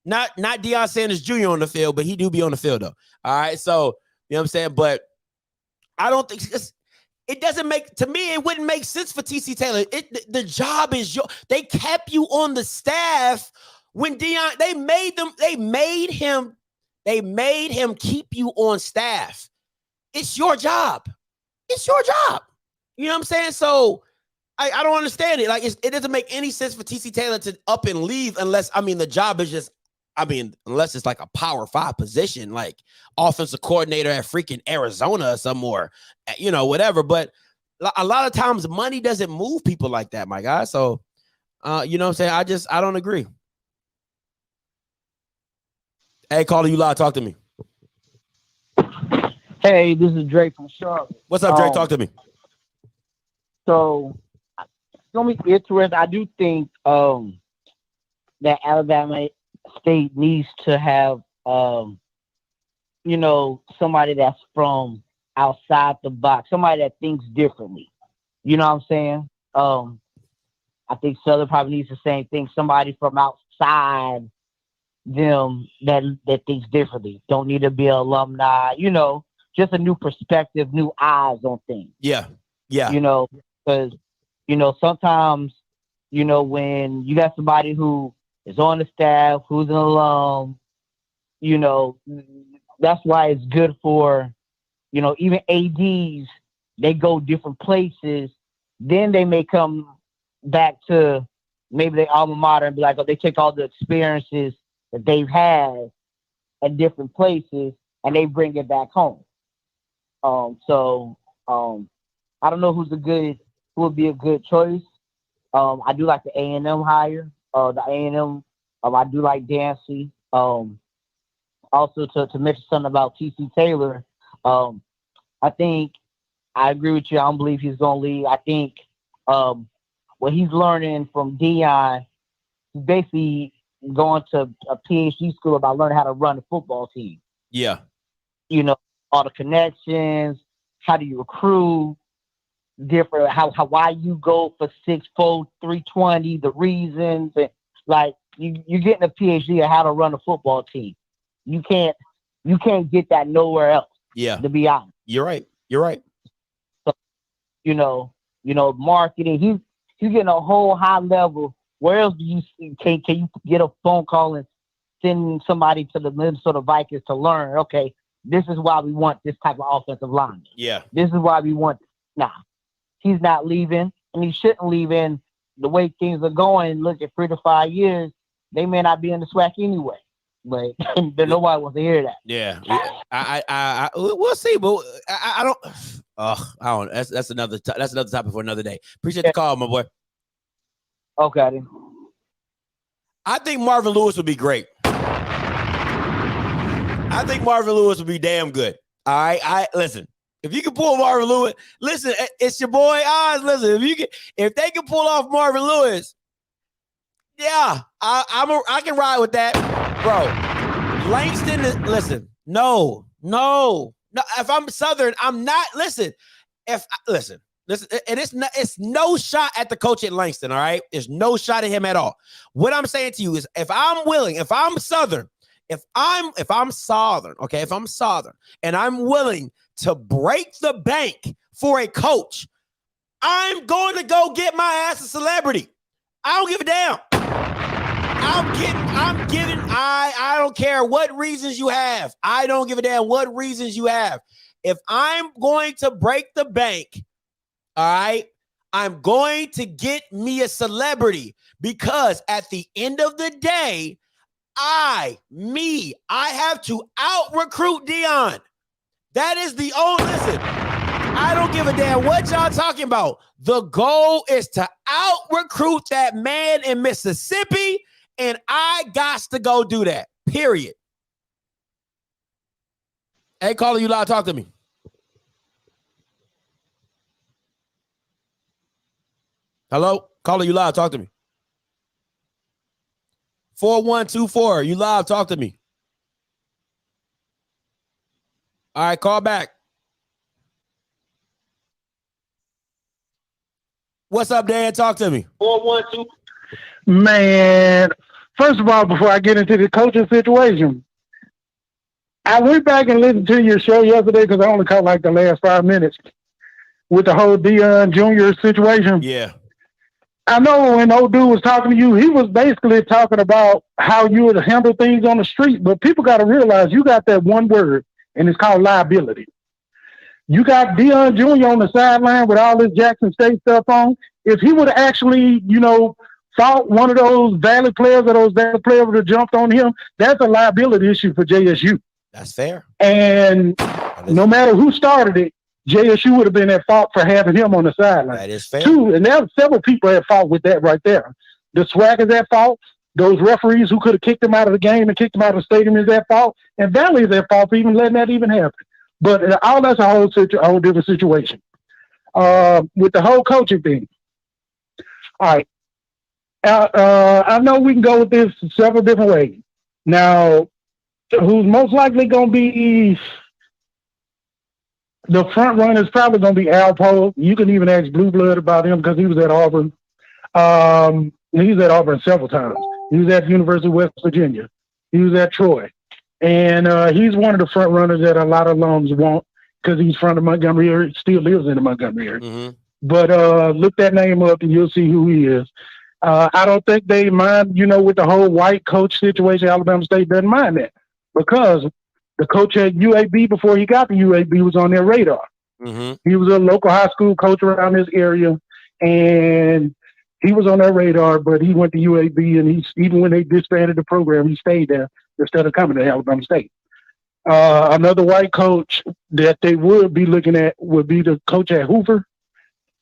not Deion Sanders Jr. on the field, but he do be on the field though. All right, so you know what I'm saying. But I don't think it doesn't make to me. It wouldn't make sense for TC Taylor. The job is your. They kept you on the staff when Deion. They made him keep you on staff. It's your job. You know what I'm saying? So. I don't understand it. Like it doesn't make any sense for TC Taylor to up and leave unless the job is just unless it's like a Power 5 position, like offensive coordinator at freaking Arizona or somewhere, you know, whatever. But a lot of times money doesn't move people like that, my guy. So you know what I'm saying? I don't agree. Hey, caller, you live. Talk to me. Hey, this is Drake from Charlotte. What's up, Drake? Talk to me. So it's gonna be interesting. I do think that Alabama State needs to have you know, somebody that's from outside the box, somebody that thinks differently. You know what I'm saying? I think Southern probably needs the same thing. Somebody from outside them that thinks differently. Don't need to be an alumni, just a new perspective, new eyes on things. Yeah. Because, sometimes, when you got somebody who is on the staff, who's an alum, that's why it's good for, even ADs, they go different places. Then they may come back to maybe their alma mater and be like, oh, they take all the experiences that they've had at different places and they bring it back home. I don't know who would be a good choice. I do like the A&M hire. The A&M, I do like Dancy. Also to mention something about TC Taylor, I think I agree with you. I don't believe he's going to leave. I think what he's learning from Dion, he's basically going to a PhD school about learning how to run a football team. Yeah. All the connections, how do you recruit, different, why you go for 6'4", 320, the reasons, and like you're getting a PhD of how to run a football team. You can't get that nowhere else. Yeah. To be honest. You're right. So, marketing, he's getting a whole high level. Where else do you see, can you get a phone call and send somebody to the Minnesota Vikings to learn, okay, this is why we want this type of offensive line. Yeah. This is why we want. Nah, he's not leaving, and he shouldn't leave. In the way things are going, look at 3 to 5 years, they may not be in the SWAC anyway. But nobody wants to hear that. Yeah. I we'll see, but I don't. I don't. That's another topic for another day. Appreciate the call, my boy. Okay. I think Marvin Lewis would be great. I think Marvin Lewis would be damn good. All right. Listen. If you can pull Marvin Lewis, listen, it's your boy Oz. Listen, if they can pull off Marvin Lewis, yeah, I can ride with that, bro. Langston, listen, no. If I'm Southern, I'm not. Listen, and it's no shot at the coach at Langston. All right, there's no shot at him at all. What I'm saying to you is, if I'm Southern, and I'm willing to break the bank for a coach, I'm going to go get my ass a celebrity. I don't give a damn. I don't care what reasons you have. I don't give a damn what reasons you have. If I'm going to break the bank, all right, I'm going to get me a celebrity, because at the end of the day, I have to out-recruit Dion. That is the only, listen, I don't give a damn what y'all talking about. The goal is to out-recruit that man in Mississippi, and I got to go do that, period. Hey, caller, you loud, talk to me. Hello? Caller, you loud, talk to me. 4124, you live, talk to me. All right, call back. What's up, Dan? Talk to me. 412. Man, first of all, before I get into the coaching situation, I went back and listened to your show yesterday because I only caught like the last 5 minutes with the whole Dion Jr. situation. Yeah. I know when old dude was talking to you, he was basically talking about how you would handle things on the street. But people got to realize you got that one word, and it's called liability. You got Dion Jr. on the sideline with all this Jackson State stuff on. If he would have actually, fought one of those valid players or those valid players would have jumped on him, that's a liability issue for JSU. That's fair. And no matter who started it, JSU would have been at fault for having him on the sideline. That is fair. And there were several people at fault with that right there. The SWAC is at fault. Those referees who could have kicked him out of the game and kicked him out of the stadium is at fault. And Valley is at fault for even letting that even happen. But all that's a whole different situation. With the whole coaching thing. All right. I know we can go with this several different ways. Now, who's most likely going to be the front runner is probably going to be Al Poe. You can even ask Blue Blood about him because he was at Auburn. He was at Auburn several times. He was at the University of West Virginia. He was at Troy. And he's one of the front runners that a lot of alums want because he's from the Montgomery area, still lives in the Montgomery area. Mm-hmm. But look that name up and you'll see who he is. I don't think they mind, with the whole white coach situation. Alabama State doesn't mind that because the coach at UAB before he got to UAB was on their radar. Mm-hmm. He was a local high school coach around this area, and he was on their radar, but he went to UAB, and even when they disbanded the program, he stayed there instead of coming to Alabama State. Another white coach that they would be looking at would be the coach at Hoover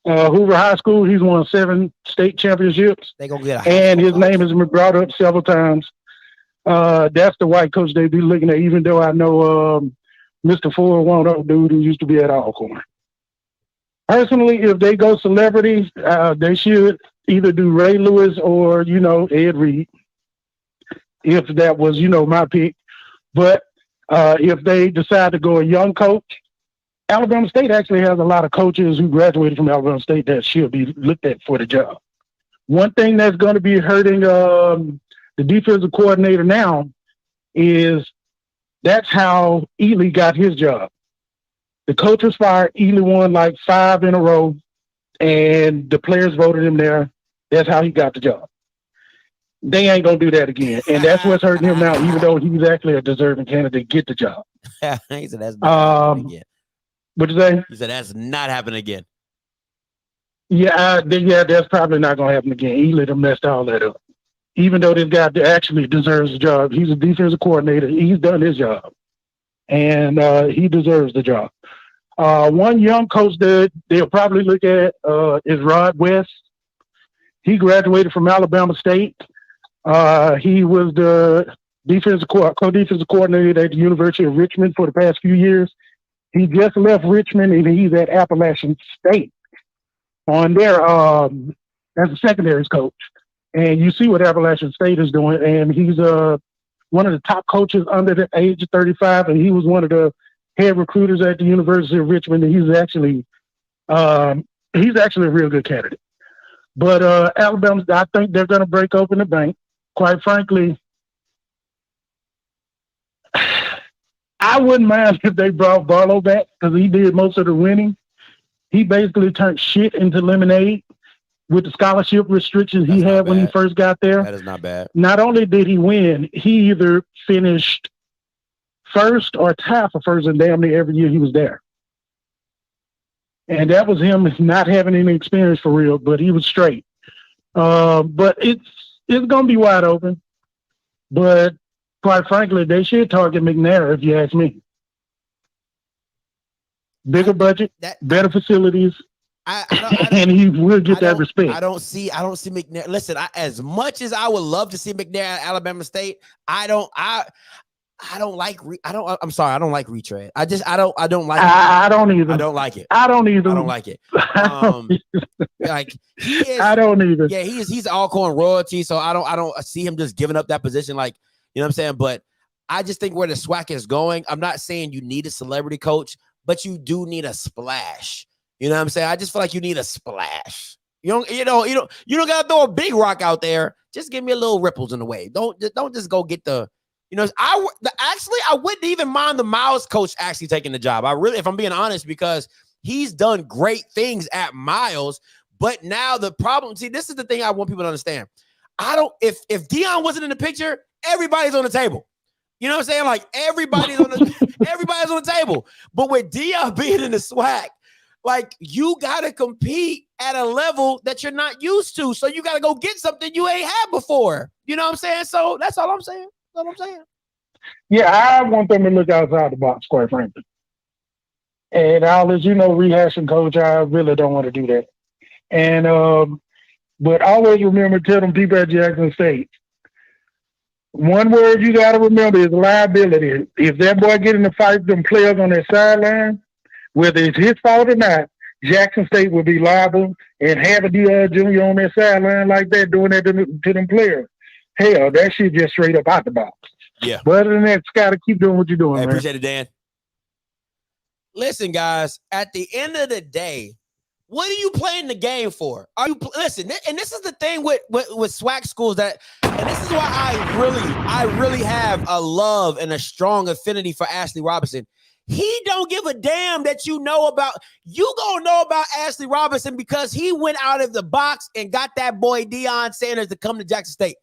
High School. He's won 7 state championships, They gonna get and his name has been brought up several times. That's the white coach they'd be looking at, even though I know Mr. 410 dude who used to be at Alcorn. Personally, if they go celebrities, they should either do Ray Lewis or, Ed Reed, if that was, my pick. But if they decide to go a young coach, Alabama State actually has a lot of coaches who graduated from Alabama State that should be looked at for the job. One thing that's going to be hurting the defensive coordinator now is that's how Ely got his job. The coach was fired. Ely won like 5 in a row, and the players voted him there. That's how he got the job. They ain't going to do that again. And that's what's hurting him now, even though he's actually a deserving candidate to get the job. He said that's not happening again. What'd you say? He said that's not happening again. Yeah, that's probably not going to happen again. Ely done messed all that up. Even though this guy actually deserves the job. He's a defensive coordinator. He's done his job. And he deserves the job. One young coach that they'll probably look at is Rod West. He graduated from Alabama State. He was the co-defensive coordinator at the University of Richmond for the past few years. He just left Richmond and he's at Appalachian State on their as a secondaries coach. And you see what Appalachian State is doing. And he's one of the top coaches under the age of 35, and he was one of the head recruiters at the University of Richmond. And he's actually a real good candidate. But Alabama, I think they're going to break open the bank. Quite frankly, I wouldn't mind if they brought Barlow back because he did most of the winning. He basically turned shit into lemonade with the scholarship restrictions he had when he first got there. That is not bad. Not only did he win, he either finished first or tied for first in damn near every year he was there. And that was him not having any experience for real, but he was straight. But it's going to be wide open. But quite frankly, they should target McNair, if you ask me. Bigger budget, better facilities, and he will get that respect. I don't see McNair. Listen, as much as I would love to see McNair at Alabama State, I don't like retread. I don't like it. I don't either. I don't like it. I don't either. I don't like it. Like he is. I don't either. Yeah, he's Alcorn royalty, so I don't see him just giving up that position. Like, you know what I'm saying? But I just think where the SWAC is going, I'm not saying you need a celebrity coach, but you do need a splash. You know what I'm saying? I just feel like you need a splash. You don't gotta throw a big rock out there. Just give me a little ripples in the way. Don't just go get the. I wouldn't even mind the Miles coach actually taking the job. If I'm being honest, because he's done great things at Miles. But now the problem, see, this is the thing I want people to understand. If Deion wasn't in the picture, everybody's on the table. You know what I'm saying? Like everybody's on the table. But with Deion being in the SWAC, like you gotta compete at a level that you're not used to. So you gotta go get something you ain't had before. You know what I'm saying? So that's all I'm saying. That's all I'm saying. Yeah, I want them to look outside the box, quite frankly. And I'll let you know, rehashing coach, I really don't want to do that. And but always remember, tell them people at Jackson State, one word you got to remember is liability. If that boy get in a fight with them players on that sideline, whether it's his fault or not, Jackson State will be liable and have a D.R. Jr. on that sideline like that doing that to them players. Hell, that shit just straight up out the box. Yeah. But other than that, Scott, keep doing what you're doing, man. Appreciate it, Dan. Listen, guys, at the end of the day, What are you playing the game for? Are you listen? And this is the thing with SWAC schools and this is why I really have a love and a strong affinity for Ashley Robinson. He don't give a damn that you know about. You gonna know about Ashley Robinson because he went out of the box and got that boy Deion Sanders to come to Jackson State.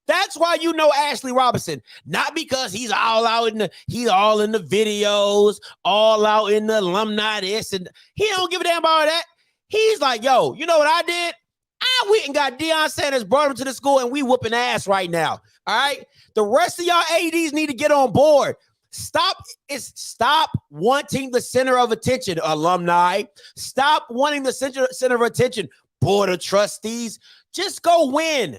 That's why you know Ashley Robinson, not because he's all out in the videos, all out in the alumni this, and he don't give a damn about that. He's like, yo, you know what I did? I went and got Deion Sanders, brought him to the school, and we whooping ass right now. All right. The rest of y'all ADs need to get on board. Stop wanting the center of attention, alumni. Stop wanting the center of attention, board of trustees. Just go win.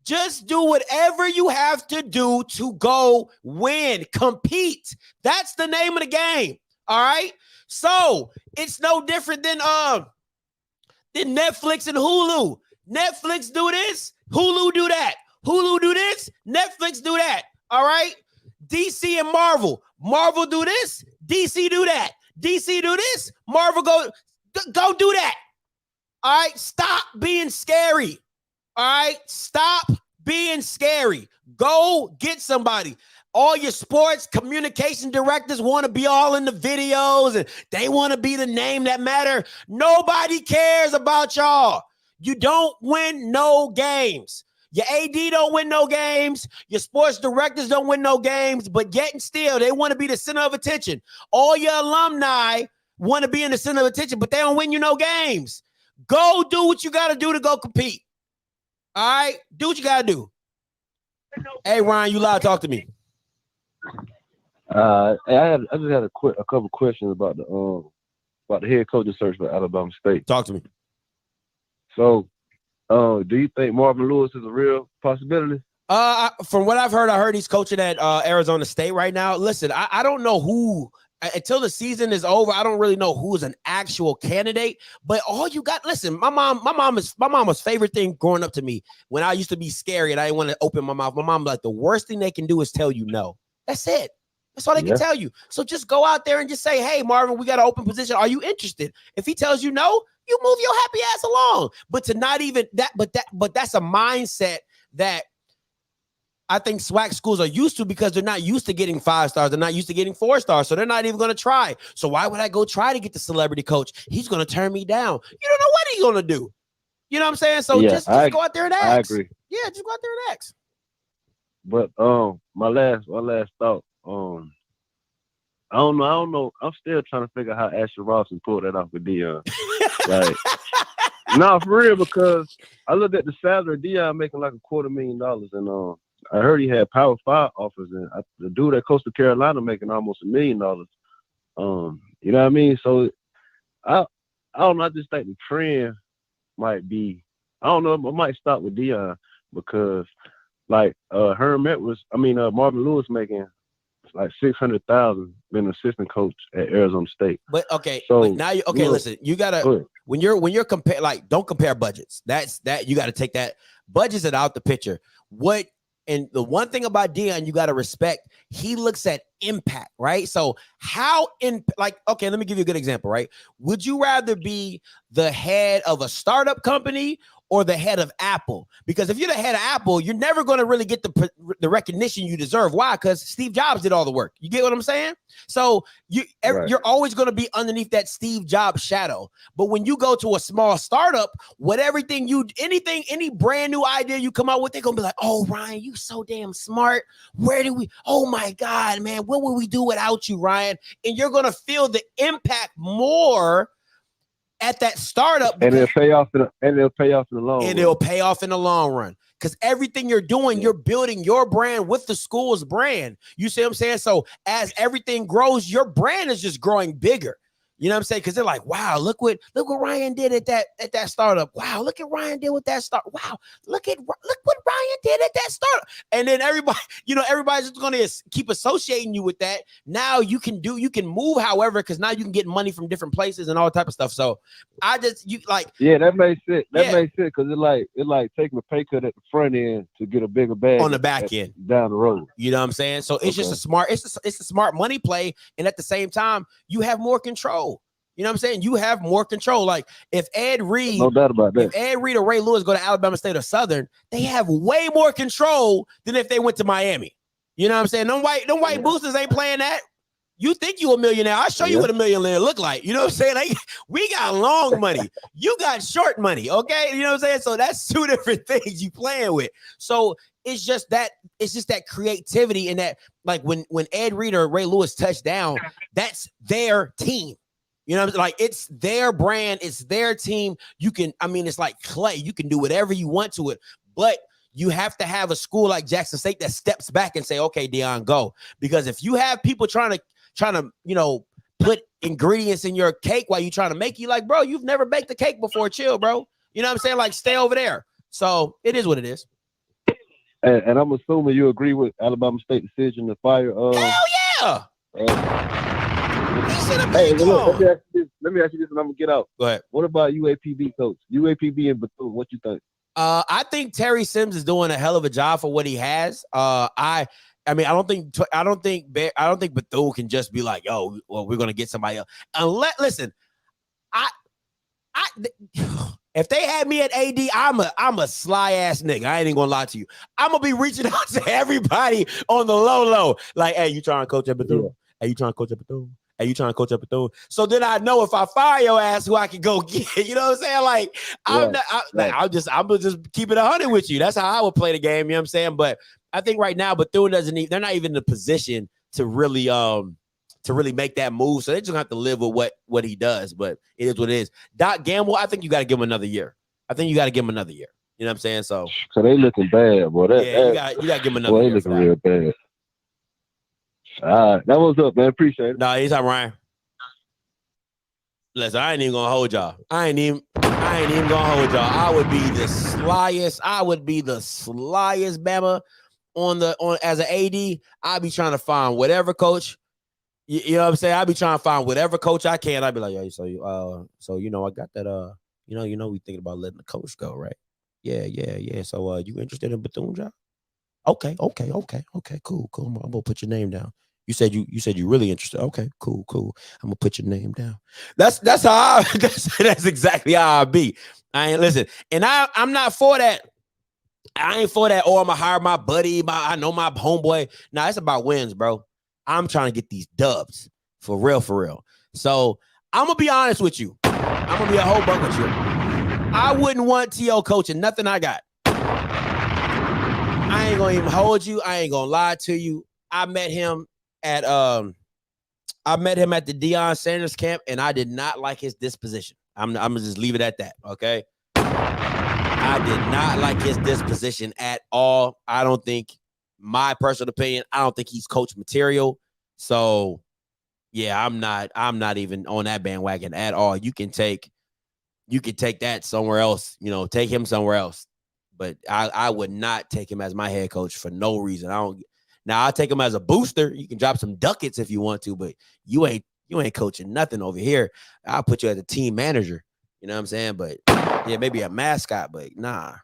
Just do whatever you have to do to go win, compete. That's the name of the game. All right. So it's no different than Netflix and Hulu. Netflix do this, Hulu do that. Hulu do this, Netflix do that. All right. DC and Marvel. Marvel do this, DC do that. DC do this, Marvel go do that. All right. Stop being scary. All right, stop being scary. Go get somebody. All your sports communication directors want to be all in the videos and they want to be the name that matter. Nobody cares about y'all. You don't win no games. Your AD don't win no games. Your sports directors don't win no games, but yet and still, they want to be the center of attention. All your alumni want to be in the center of attention, but they don't win you no games. Go do what you got to do to go compete. All right, do what you gotta do. Hey, Ryan, you loud. Talk to me. I just had a couple questions about the head coaching search for Alabama State. Talk to me. So, do you think Marvin Lewis is a real possibility? From what I've heard, I heard he's coaching at Arizona State right now. Listen, I don't know who. Until the season is over, I don't really know who's an actual candidate. But all you got, listen, my mama's favorite thing growing up to me when I used to be scary and I didn't want to open my mouth. My mom like, the worst thing they can do is tell you no. That's it. That's all they can tell you. So just go out there and just say, hey, Marvin, we got an open position. Are you interested? If he tells you no, you move your happy ass along. But to not even that, but that's a mindset that I think SWAC schools are used to because they're not used to getting 5 stars. They're not used to getting 4 stars. So they're not even going to try. So why would I go try to get the celebrity coach? He's going to turn me down. You don't know what he's going to do. You know what I'm saying? So just go out there and ask. I agree. Yeah, just go out there and ask. But my last thought, I don't know. I'm still trying to figure out how Ashley Robinson pulled that off with Deion. Like, no, for real, because I looked at the salary. Deion making like $250,000, and I heard he had Power 5 offers, and the dude at Coastal Carolina making almost $1 million. You know what I mean? So I don't know. I just think the trend might be. I don't know. I might stop with Deion because, like, Marvin Lewis making like $600,000 being an assistant coach at Arizona State. But okay, so but now listen. You gotta when you're compare, like, don't compare budgets. That's you got to take that budgets it out the picture. And the one thing about Deion, you got to respect, he looks at impact, right? So okay, let me give you a good example, right? Would you rather be the head of a startup company or the head of Apple? Because if you're the head of Apple, you're never going to really get the recognition you deserve. Why? Because Steve Jobs did all the work. You get what I'm saying? So you're always going to be underneath that Steve Jobs shadow. But when you go to a small startup, any brand new idea you come out with, they're going to be like, oh, Ryan, you so damn smart. Oh my God, man, what would we do without you, Ryan? And you're going to feel the impact more at that startup, and it'll pay off in the long run. And it'll pay off in the long run because everything you're doing, you're building your brand with the school's brand. You see what I'm saying? So as everything grows, your brand is just growing bigger. You know what I'm saying? Because they're like, wow, look what Ryan did at that startup. Wow, look at Ryan did with that start. Wow, look what Ryan did at that startup. And then everybody's just going to keep associating you with that. Now you can move, however, because now you can get money from different places and all type of stuff. So that makes sense. That makes sense because it like taking a pay cut at the front end to get a bigger bag on the back end down the road. You know what I'm saying? So it's just a smart money play, and at the same time, you have more control. You know what I'm saying? You have more control. Like if Ed Reed, No doubt about that. if Ed Reed or Ray Lewis go to Alabama State or Southern, they have way more control than if they went to Miami. You know what I'm saying? Them white boosters ain't playing that. You think you a millionaire? I'll show you what a millionaire look like. You know what I'm saying? Like, we got long money. You got short money. Okay. You know what I'm saying? So that's two different things you playing with. So it's just that creativity and that, like when Ed Reed or Ray Lewis touch down, that's their team. You know what I'm saying? Like, it's their brand, it's their team. It's like clay. You can do whatever you want to it, but you have to have a school like Jackson State that steps back and say, okay, Deion, go. Because if you have people trying to, put ingredients in your cake while you're trying to make, you like, bro, you've never baked a cake before. Chill, bro. You know what I'm saying? Like, stay over there. So it is what it is. And I'm assuming you agree with Alabama State decision to fire. Hell yeah. Hey, look, let me ask you this, and I'm gonna get out. Go ahead. What about UAPB coach? UAPB and Bethune. What you think? I think Terry Sims is doing a hell of a job for what he has. I don't think Bethune can just be like, yo, well, we're gonna get somebody else. Listen, if they had me at AD, I'm a sly ass nigga. I ain't even gonna lie to you. I'm gonna be reaching out to everybody on the low. Like, hey, you trying to coach at Bethune? Yeah. Hey, you trying to coach at Bethune? Hey, you trying to coach at Bethune? So then I know if I fire your ass, who I can go get. You know what I'm saying? Like, I'm just keep it 100 with you. That's how I would play the game. You know what I'm saying? But I think right now Bethune they're not even in a position to really make that move. So they just have to live with what he does. But it is what it is. Doc Gamble, I think you got to give him another year. You know what I'm saying? So they looking bad, boy. You got to give him another year. They looking real bad. All right, that was up, man. Appreciate it. No, anytime, Ryan. Listen, I ain't even gonna hold y'all. I ain't even gonna hold y'all. I would be the slyest, Bama on as an AD. I'd be trying to find whatever coach. You know what I'm saying? I'd be trying to find whatever coach I can. I'd be like, yo, so I got that. We thinking about letting the coach go, right? Yeah. So you interested in Bethune job? Okay, cool. I'm gonna put your name down. You said you really interested. Okay, cool. I'm gonna put your name down. That's how that's exactly how I be. I ain't listen, and I'm not for that. I ain't for that. Oh, I'm gonna hire my buddy. I know my homeboy. Nah, it's about wins, bro. I'm trying to get these dubs for real. So I'm gonna be honest with you. I'm gonna be a whole buck with you. I wouldn't want T.O. coaching nothing I got. I ain't gonna even hold you. I ain't gonna lie to you. I met him at the Deion Sanders camp, and I did not like his disposition. I'm gonna just leave it at that. Okay. I did not like his disposition at all. I don't think, my personal opinion, I don't think he's coach material. So yeah, I'm not even on that bandwagon at all. You can take that somewhere else, take him somewhere else. But I would not take him as my head coach for no reason. I'll take him as a booster. You can drop some ducats if you want to, but you ain't coaching nothing over here. I'll put you as a team manager. You know what I'm saying? But yeah, maybe a mascot, but nah.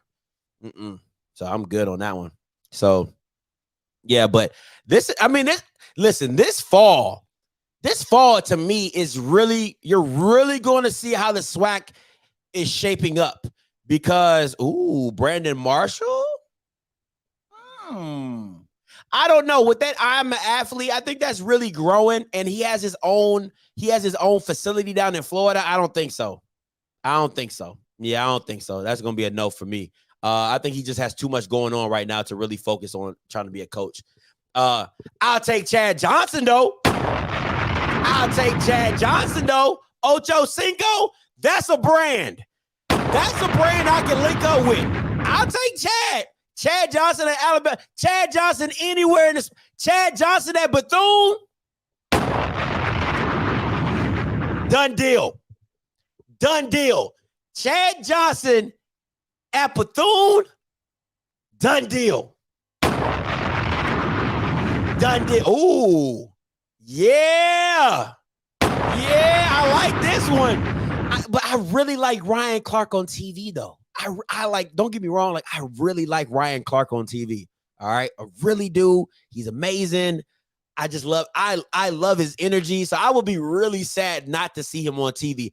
So I'm good on that one. So yeah, but this fall to me is really, you're really going to see how the SWAC is shaping up. Because, Brandon Marshall? I don't know. With that, I'm an athlete. I think that's really growing, and he has his own facility down in Florida. I don't think so. Yeah, I don't think so. That's gonna be a no for me. I think he just has too much going on right now to really focus on trying to be a coach. I'll take Chad Johnson though. Ocho Cinco, that's a brand. That's a brand I can link up with. I'll take Chad Johnson at Alabama. Chad Johnson anywhere in this. Chad Johnson at Bethune. Done deal. Chad Johnson at Bethune. Done deal. Ooh. Yeah. I like this one. But I really like Ryan Clark on TV, though. I like, don't get me wrong, like, I really like Ryan Clark on TV. All right. I really do. He's amazing. I just love I love his energy. So I would be really sad not to see him on TV.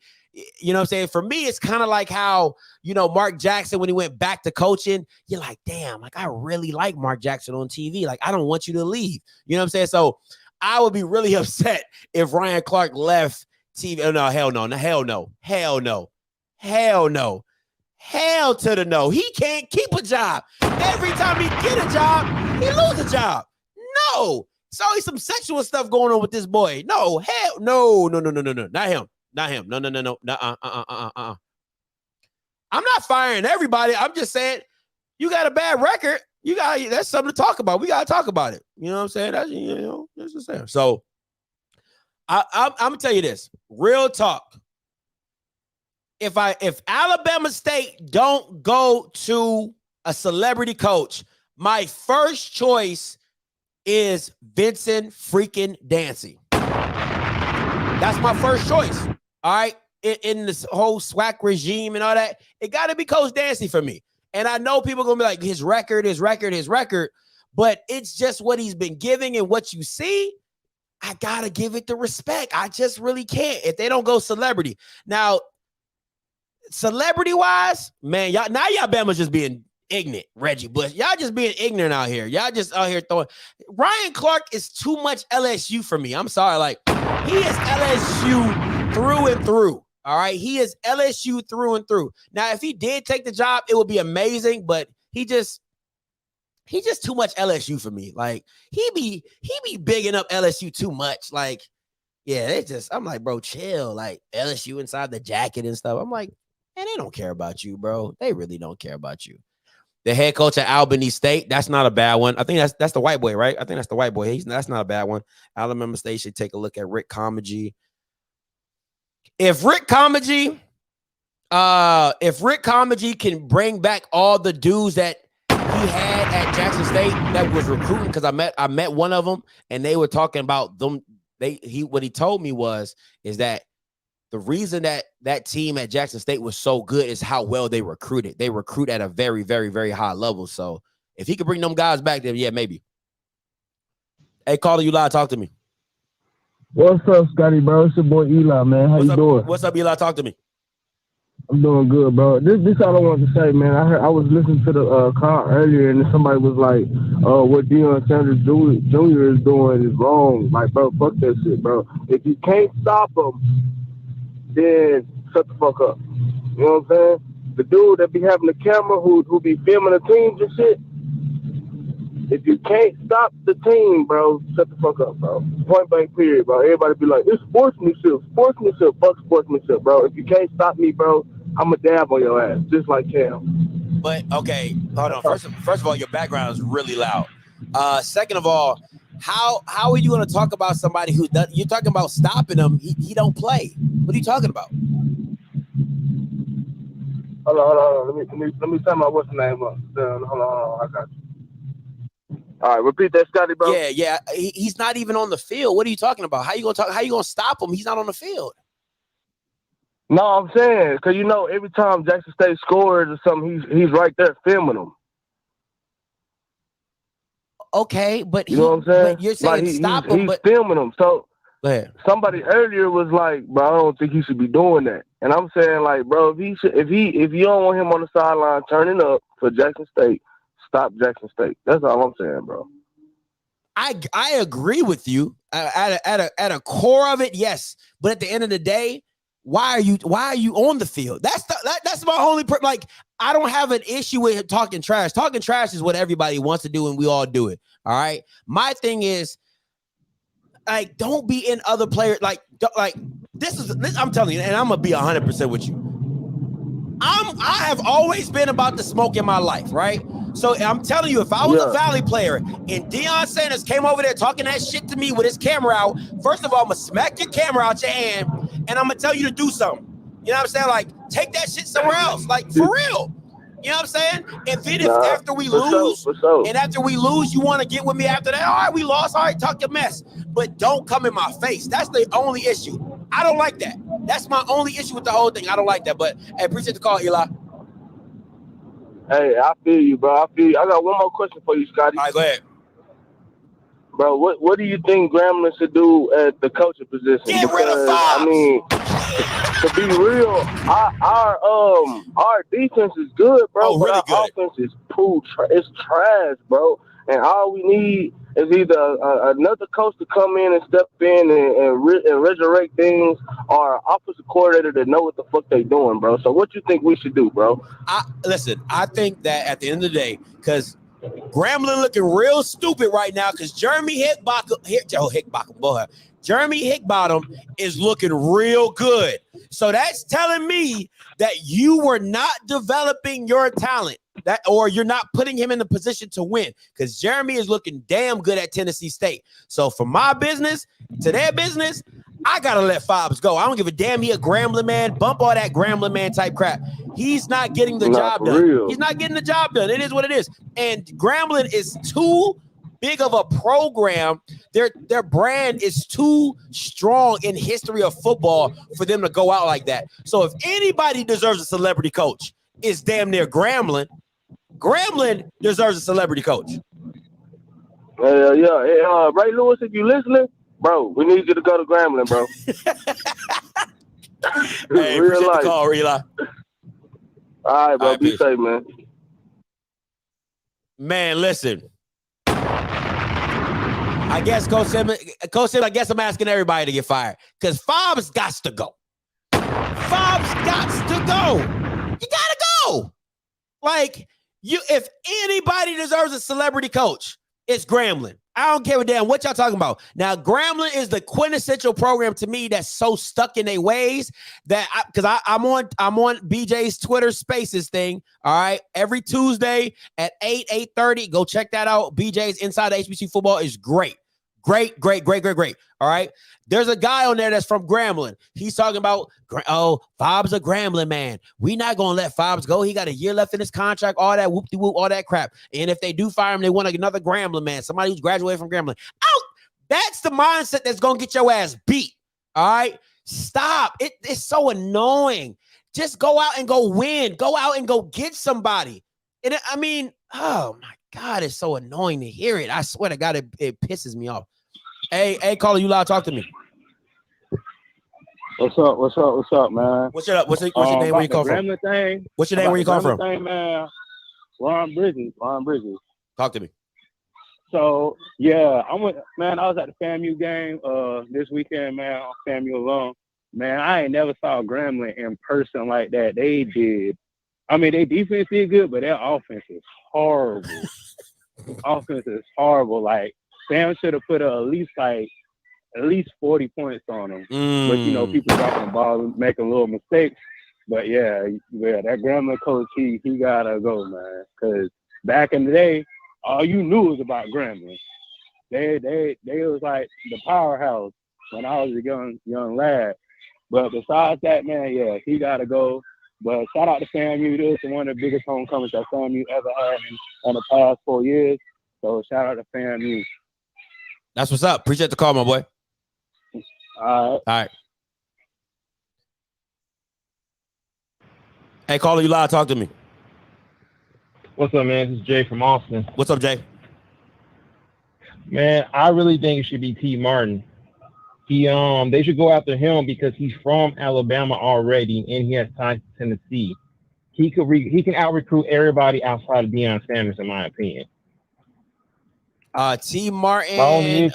You know what I'm saying? For me, it's kind of like how, you know, Mark Jackson, when he went back to coaching, you're like, damn, like I really like Mark Jackson on TV. Like, I don't want you to leave. You know what I'm saying? So I would be really upset if Ryan Clark left TV. Oh, no, hell no, hell no, hell no, hell no, hell to the no. He can't keep a job. Every time he get a job, he lose a job. No. It's always some sexual stuff going on with this boy. No, hell, no, not him. Not him. No. I'm not firing everybody. I'm just saying, you got a bad record. That's something to talk about. We got to talk about it. You know what I'm saying? That's, you know, that's just there. So I'm gonna tell you this, real talk. If Alabama State don't go to a celebrity coach, my first choice is Vincent freaking Dancy. That's my first choice. All right. In this whole SWAC regime and all that, it got to be Coach Dancy for me. And I know people are going to be like, his record, but it's just what he's been giving and what you see. I got to give it the respect. I just really can't. If they don't go celebrity. Now, celebrity-wise, man, y'all Bama's just being ignorant, Reggie Bush. Y'all just being ignorant out here. Y'all just out here throwing. Ryan Clark is too much LSU for me. I'm sorry. Like, he is LSU through and through. All right. He is LSU through and through. Now, if he did take the job, it would be amazing, but he just too much LSU for me. Like, he be bigging up LSU too much. Like, yeah, I'm like, bro, chill. Like, LSU inside the jacket and stuff. I'm like, man, they don't care about you, bro. They really don't care about you. The head coach at Albany State, that's not a bad one. I think that's the white boy, right? I think that's the white boy. That's not a bad one. Alabama State should take a look at Rick Comegee. If Rick Comegee can bring back all the dudes that he had at Jackson State that was recruiting, because I met one of them and they were talking about them. What he told me is that the reason that team at Jackson State was so good is how well they recruited. They recruit at a very, very, very high level. So if he could bring them guys back, then yeah, maybe. Hey, caller, you live? Talk to me. What's up, Scotty, bro? It's your boy Eli, man. How you doing? What's up, Eli? Talk to me. I'm doing good, bro. This all I wanted to say, man. I was listening to the call earlier, and somebody was like, what Deion Sanders Jr. is doing is wrong. Like, bro, fuck that shit, bro. If you can't stop him, then shut the fuck up. You know what I'm saying? The dude that be having the camera who be filming the teams and shit, if you can't stop the team, bro, shut the fuck up, bro. Point blank period, bro. Everybody be like, it's sportsmanship. Fuck sportsmanship, bro. If you can't stop me, bro, I'm a dab on your ass, just like Cam. But, okay, hold on. First of all, your background is really loud. Second of all, how are you going to talk about somebody who does, you're talking about stopping him? He don't play. What are you talking about? Hold on. Let me tell my what's the name up. Hold on. I got you. All right, repeat that, Scotty, bro. Yeah. He's not even on the field. What are you talking about? How you gonna stop him? He's not on the field. No, I'm saying, because you know, every time Jackson State scores or something, he's right there filming them. Okay, but you know what I'm saying? But you're saying like stop him, he's filming them. So go ahead. Somebody earlier was like, bro, I don't think he should be doing that. And I'm saying, like, bro, if you don't want him on the sideline turning up for Jackson State, stop Jackson State. That's all I'm saying, bro. I agree with you at a core of it, yes. But at the end of the day, why are you on the field? That's my only like. I don't have an issue with talking trash. Talking trash is what everybody wants to do, and we all do it. All right. My thing is, like, don't be in other players. Like this. I'm telling you, and I'm gonna be 100% with you. I have always been about the smoke in my life, right? So I'm telling you, if I was a Valley player and Deion Sanders came over there talking that shit to me with his camera out, first of all, I'm gonna smack your camera out your hand and I'm gonna tell you to do something. You know what I'm saying? Like, take that shit somewhere else. Like, for real. You know what I'm saying? And then after we lose, you want to get with me after that? All right, we lost. All right, talk your mess. But don't come in my face. That's the only issue. I don't like that. That's my only issue with the whole thing. I don't like that. But I appreciate the call, Eli. Hey, I feel you, bro. I got one more question for you, Scotty. All right, go ahead. bro, what do you think Grambling should do at the coaching position? Get rid of Fobbs. I mean, to be real, our defense is good, bro. Oh, really but our good. offense is it's trash, bro. And all we need is either another coach to come in and step in and resurrect things, or an offensive coordinator that know what the fuck they doing, bro. So what you think we should do, bro? Listen, I think that at the end of the day, because Grambling looking real stupid right now, because Jeremy Hickbottom is looking real good. So that's telling me that you were not developing your talent, or you're not putting him in the position to win, because Jeremy is looking damn good at Tennessee State. So from my business to their business, I gotta let Fobbs go. I don't give a damn. He a Grambling man. Bump all that Grambling man type crap. He's not getting the job done. Real. He's not getting the job done. It is what it is. And Grambling is too big of a program. Their brand is too strong in history of football for them to go out like that. So if anybody deserves a celebrity coach, it's damn near Grambling. Grambling deserves a celebrity coach. Yeah. Hey, Ray Lewis, if you listening, bro, we need you to go to Grambling, bro. Hey, Real appreciate life. the call, Eli. All right, bro. All right, Be peace. safe, man. Man, listen. I guess Coach Sim, I guess I'm asking everybody to get fired, because Fobbs got to go. Fobbs got to go. You gotta go. Like, if anybody deserves a celebrity coach, it's Grambling. I don't care a damn what y'all talking about. Now, Grambling is the quintessential program to me that's so stuck in their ways that I'm on BJ's Twitter Spaces thing. All right, every Tuesday at 8:30. Go check that out. BJ's Inside HBCU Football is great. Great. All right. There's a guy on there that's from Grambling. He's talking about, Fobbs a Grambling man. We not going to let Fobbs go. He got a year left in his contract, all that whoop-de-whoop, all that crap. And if they do fire him, they want another Grambling man, somebody who's graduated from Grambling. That's the mindset that's going to get your ass beat. All right. Stop. It's so annoying. Just go out and go win. Go out and go get somebody. And oh my God, it's so annoying to hear it. I swear to God, it pisses me off. Hey, caller, you loud? Talk to me. What's up, man? What's your name? Where you come from? What's your name? Where you come from? Man, Ron Bridges. Talk to me. So yeah, I was at the FAMU game this weekend, man. On FAMU alone, man. I ain't never saw Grambling in person like that. They did. I mean, their defense did good, but their offense is horrible. Like, Sam should have put at least 40 points on them. But people dropping the ball and making little mistakes. But yeah, that Grambling coach, he gotta go, man. Because back in the day, all you knew was about Grambling. They was like the powerhouse when I was a young lad. But besides that, man, yeah, he gotta go. But shout out to FAMU. This is one of the biggest homecomings that FAMU ever had in the past 4 years. So shout out to FAMU. That's what's up. Appreciate the call, my boy. All right. Hey, caller, you live. Talk to me. What's up, man? This is Jay from Austin. What's up, Jay? Man, I really think it should be T. Martin. They should go after him because he's from Alabama already and he has ties to Tennessee. He can out recruit everybody outside of Deion Sanders, in my opinion. T. Martin,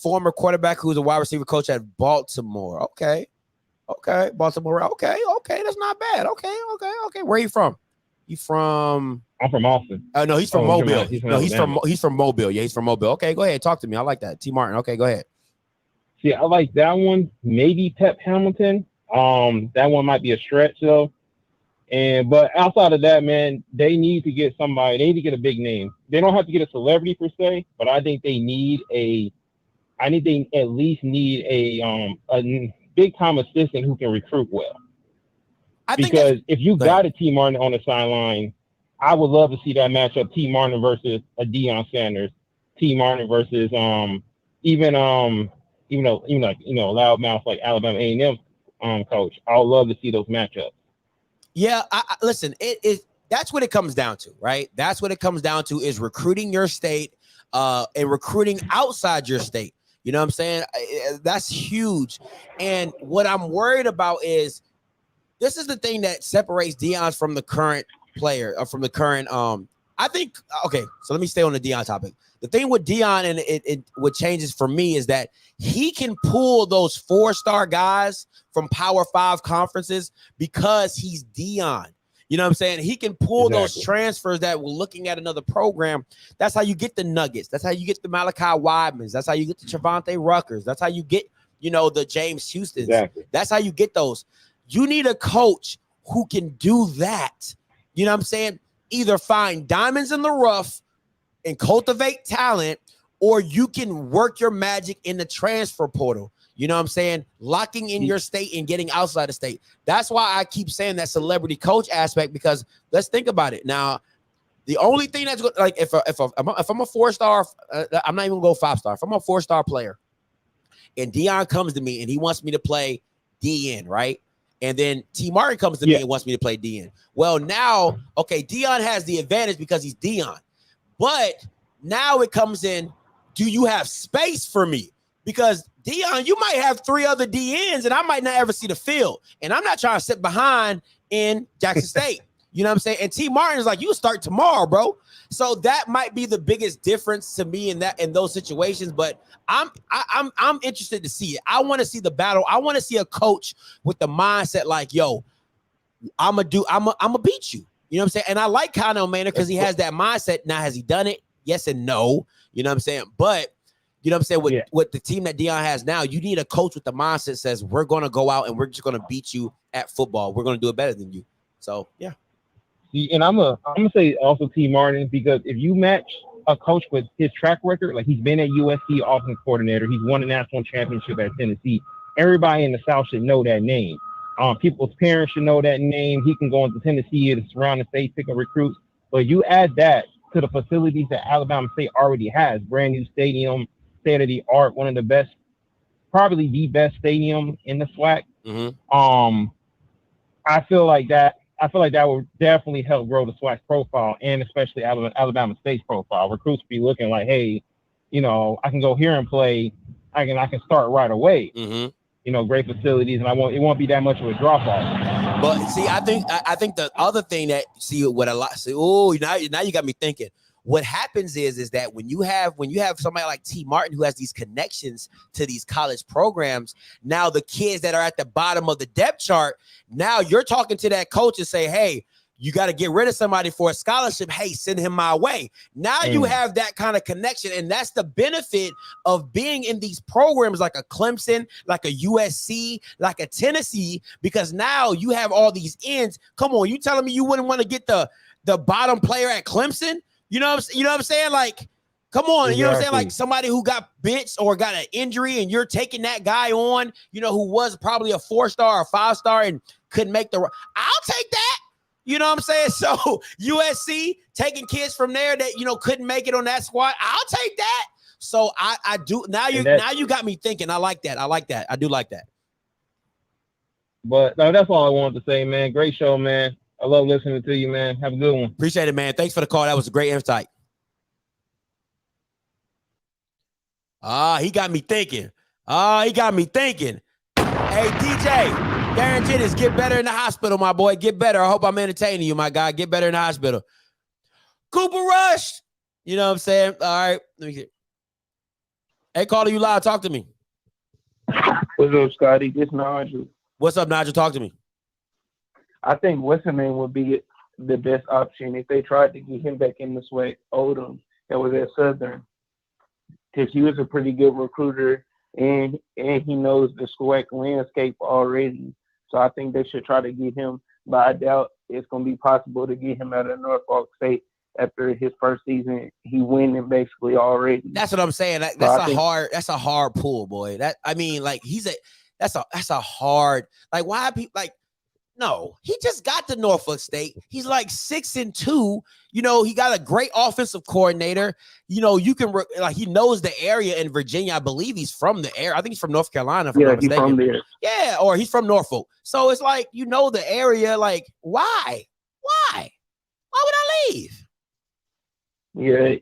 former quarterback who's a wide receiver coach at Baltimore. Okay, Baltimore. Okay, that's not bad. Okay. Where are you from? I'm from Austin. No, he's from Mobile. He's from Mobile. Yeah, he's from Mobile. Okay, go ahead. Talk to me. I like that. T. Martin. Okay, go ahead. See, I like that one. Maybe Pep Hamilton. That one might be a stretch though. But outside of that, man, they need to get somebody. They need to get a big name. They don't have to get a celebrity per se, but I think they at least need a big time assistant who can recruit well. Because if you got a T. Martin on the sideline, I would love to see that matchup: T. Martin versus a Deion Sanders, T. Martin versus even loudmouth like Alabama A&M coach. I would love to see those matchups. Yeah, listen, that's what it comes down to, right? That's what it comes down to is recruiting your state, and recruiting outside your state. You know what I'm saying? That's huge. And what I'm worried about is this is the thing that separates Deion from the current player, or from the current. I think okay. So let me stay on the Deion topic. The thing with Deion and what changes for me is that he can pull those 4-star guys from Power 5 conferences because he's Deion. You know what I'm saying? He can pull those transfers that were looking at another program. That's how you get the Nuggets. That's how you get the Malachi Wideman's. That's how you get the Trevante Ruckers. That's how you get, the James Houstons. Exactly. That's how you get those. You need a coach who can do that. You know what I'm saying? Either find diamonds in the rough and cultivate talent, or you can work your magic in the transfer portal. You know what I'm saying? Locking in your state and getting outside the state. That's why I keep saying that celebrity coach aspect, because let's think about it. Now, the only thing that's good, like if I'm a 4-star, I'm not even going to go 5-star. If I'm a 4-star player and Deion comes to me and he wants me to play DN, right? And then T. Martin comes to me and wants me to play DN. Well, now, okay, Deion has the advantage because he's Deion. But now it comes in, do you have space for me? Because Deion, you might have 3 other DNs and I might not ever see the field. And I'm not trying to sit behind in Jackson State. You know what I'm saying? And T. Martin is like, you start tomorrow, bro. So that might be the biggest difference to me in those situations. But I'm interested to see it. I want to see the battle. I want to see a coach with the mindset like, yo, I'm gonna beat you. You know what I'm saying? And I like Connell Maynard because he has that mindset. Now, has he done it? Yes and no. You know what I'm saying? But you know what I'm saying? With the team that Deion has now, you need a coach with the mindset that says, we're going to go out and we're just going to beat you at football. We're going to do it better than you. So, yeah. And I'm gonna say also T. Martin, because if you match a coach with his track record, like he's been at USC offense coordinator, he's won a national championship at Tennessee. Everybody in the South should know that name. People's parents should know that name. He can go into Tennessee and surrounding states, pick up recruits. But you add that to the facilities that Alabama State already has, brand new stadium, state of the art, one of the best, probably the best stadium in the SWAC. Mm-hmm. I feel like that will definitely help grow the SWAC profile, and especially Alabama State's profile. Recruits be looking like, hey, I can go here and play. I can start right away. Mm-hmm. Great facilities, and it won't be that much of a drop off. But see, I think the other thing that now you got me thinking. What happens is that when you have somebody like T. Martin who has these connections to these college programs, now the kids that are at the bottom of the depth chart, now you're talking to that coach and say, hey, you got to get rid of somebody for a scholarship. Hey, send him my way. Now you have that kind of connection. And that's the benefit of being in these programs like a Clemson, like a USC, like a Tennessee, because now you have all these ends. Come on, you telling me you wouldn't want to get the bottom player at Clemson? You know what I'm saying? Like, come on, you know what I'm saying? Like somebody who got benched or got an injury and you're taking that guy on, who was probably a 4-star or 5-star and couldn't make I'll take that. You know what I'm saying? So USC taking kids from there that, couldn't make it on that squad. I'll take that. So I do. Now you got me thinking. I like that. I do like that. But no, that's all I wanted to say, man. Great show, man. I love listening to you, man. Have a good one. Appreciate it, man. Thanks for the call. That was a great insight. He got me thinking. Hey, DJ, Darren Jennings, get better in the hospital, my boy. Get better. I hope I'm entertaining you, my guy. Get better in the hospital. Cooper Rush. You know what I'm saying? All right. Let me get. Hey, caller, you live. Talk to me. What's up, Scotty? This Nigel. What's up, Nigel? Talk to me. I think Westerman would be the best option if they tried to get him back in the SWAC. Odom, that was at Southern, because he was a pretty good recruiter and he knows the SWAC landscape already. So I think they should try to get him, but I doubt it's going to be possible to get him out of Norfolk State after his first season. He winning basically already. That's what I'm saying. That's a hard pull, boy. That's a hard, like, why people like. No, he just got to Norfolk State. He's like 6-2. He got a great offensive coordinator. You can he knows the area in Virginia. I believe he's from the area. I think he's from North Carolina. Yeah, he's from there. Yeah, or he's from Norfolk. So it's like the area. Like, why? Why would I leave? Yeah,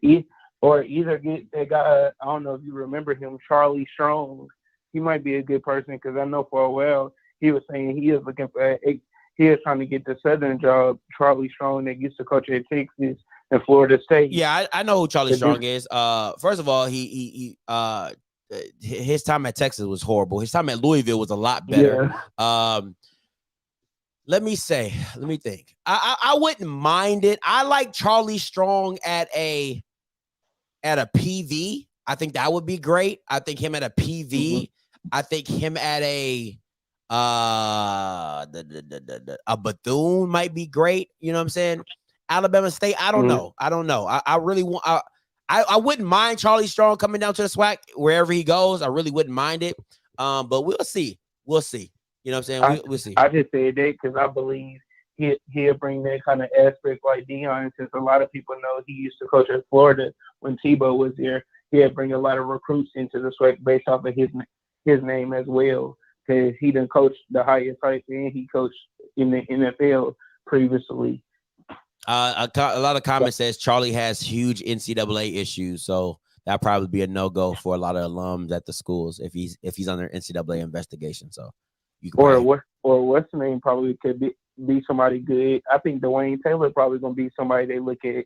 Or either get that guy, I don't know if you remember him, Charlie Strong. He might be a good person because I know for a while he was saying he is looking for, he is trying to get the Southern job. Charlie Strong that used to coach at Texas and Florida State. Yeah, I know who Charlie Strong is. First of all, his time at Texas was horrible. His time at Louisville was a lot better. Yeah. Let me think. I wouldn't mind it. I like Charlie Strong at a PV. I think that would be great. I think him at a PV. I think him at a Bethune might be great. You know what I'm saying? Alabama State. I don't know. I really want. I wouldn't mind Charlie Strong coming down to the SWAC wherever he goes. I really wouldn't mind it. But we'll see. We'll see. You know what I'm saying? We'll see. I just said that because I believe he'll bring that kind of aspect like Deion, since a lot of people know he used to coach at Florida when Tebow was there. He'll bring a lot of recruits into the SWAC based off of his name as well, because he done coached the highest heights and he coached in the NFL previously. A lot of comments says Charlie has huge NCAA issues, so that'd probably be a no-go for a lot of alums at the schools if he's under NCAA investigation. So you can what's the name probably could be somebody good. I think Dwayne Taylor probably gonna be somebody they look at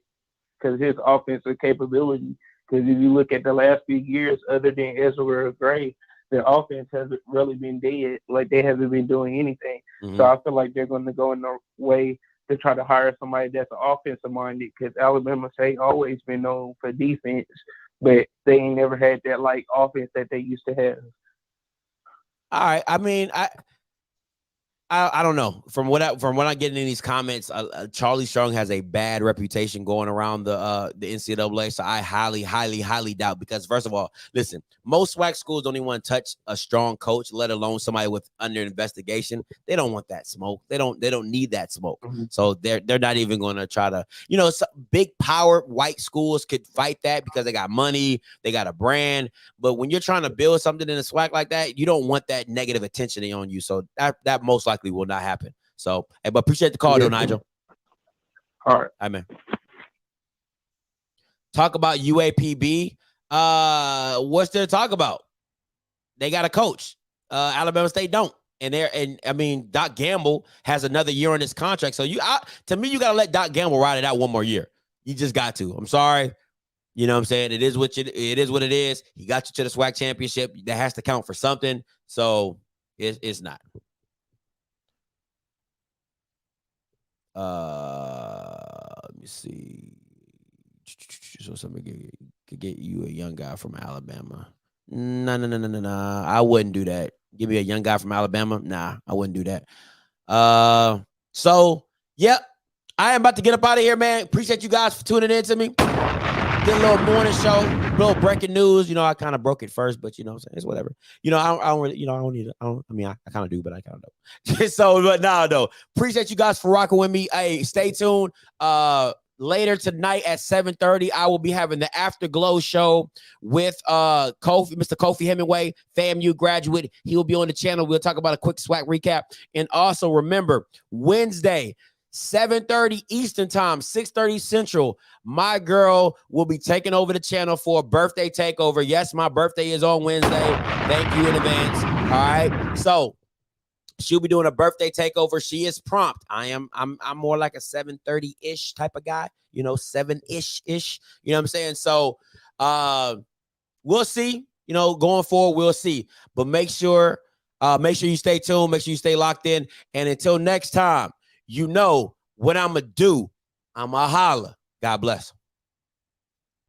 because his offensive capability. Because if you look at the last few years, other than Ezra Gray, their offense hasn't really been dead. Like, they haven't been doing anything. So I feel like they're going to go in the way to try to hire somebody that's offensive minded, because Alabama State always been known for defense, but they ain't never had that like offense that they used to have. All right. I mean, I don't know. From what I'm getting in these comments, Charlie Strong has a bad reputation going around the NCAA. So I highly, highly, highly doubt, because first of all, listen, most SWAC schools don't even want to touch a strong coach, let alone somebody with under investigation. They don't want that smoke. They don't need that smoke. So they're not even going to try to, big power white schools could fight that because they got money, they got a brand. But when you're trying to build something in a SWAC like that, you don't want that negative attention on you. So that most likely will not happen. So, but appreciate the call, though, Nigel. All right. Amen. Talk about UAPB. What's there to talk about? They got a coach. Alabama State don't. And Doc Gamble has another year on his contract. So to me, you got to let Doc Gamble ride it out one more year. You just got to. I'm sorry. You know what I'm saying? It is what it is. He got you to the SWAC championship. That has to count for something. So it's not. Let me see. So somebody could get you a young guy from Alabama. No. I wouldn't do that. Give me a young guy from Alabama. Nah, I wouldn't do that. So yep. I am about to get up out of here, man. Appreciate you guys for tuning in to me. Get a little morning show, a little breaking news. I kind of broke it first, but what I'm saying, it's whatever. I don't really, I don't need it. I kind of do, but I kind of don't. So, but no. Appreciate you guys for rocking with me. Hey, stay tuned. Later tonight at 7:30, I will be having the Afterglow show with Mr. Kofi Hemingway, FAMU graduate. He will be on the channel. We'll talk about a quick SWAC recap. And also remember, Wednesday, 7:30 Eastern time, 6:30 Central, my girl will be taking over the channel for a birthday takeover. Yes, my birthday is on Wednesday. Thank you in advance. All right. So she'll be doing a birthday takeover. She is prompt. I'm more like a 7:30-ish type of guy, 7-ish. You know what I'm saying? So we'll see. Going forward, we'll see. But make sure you stay tuned, make sure you stay locked in. And until next time, you know what I'm going to do. I'm going to holler. God bless.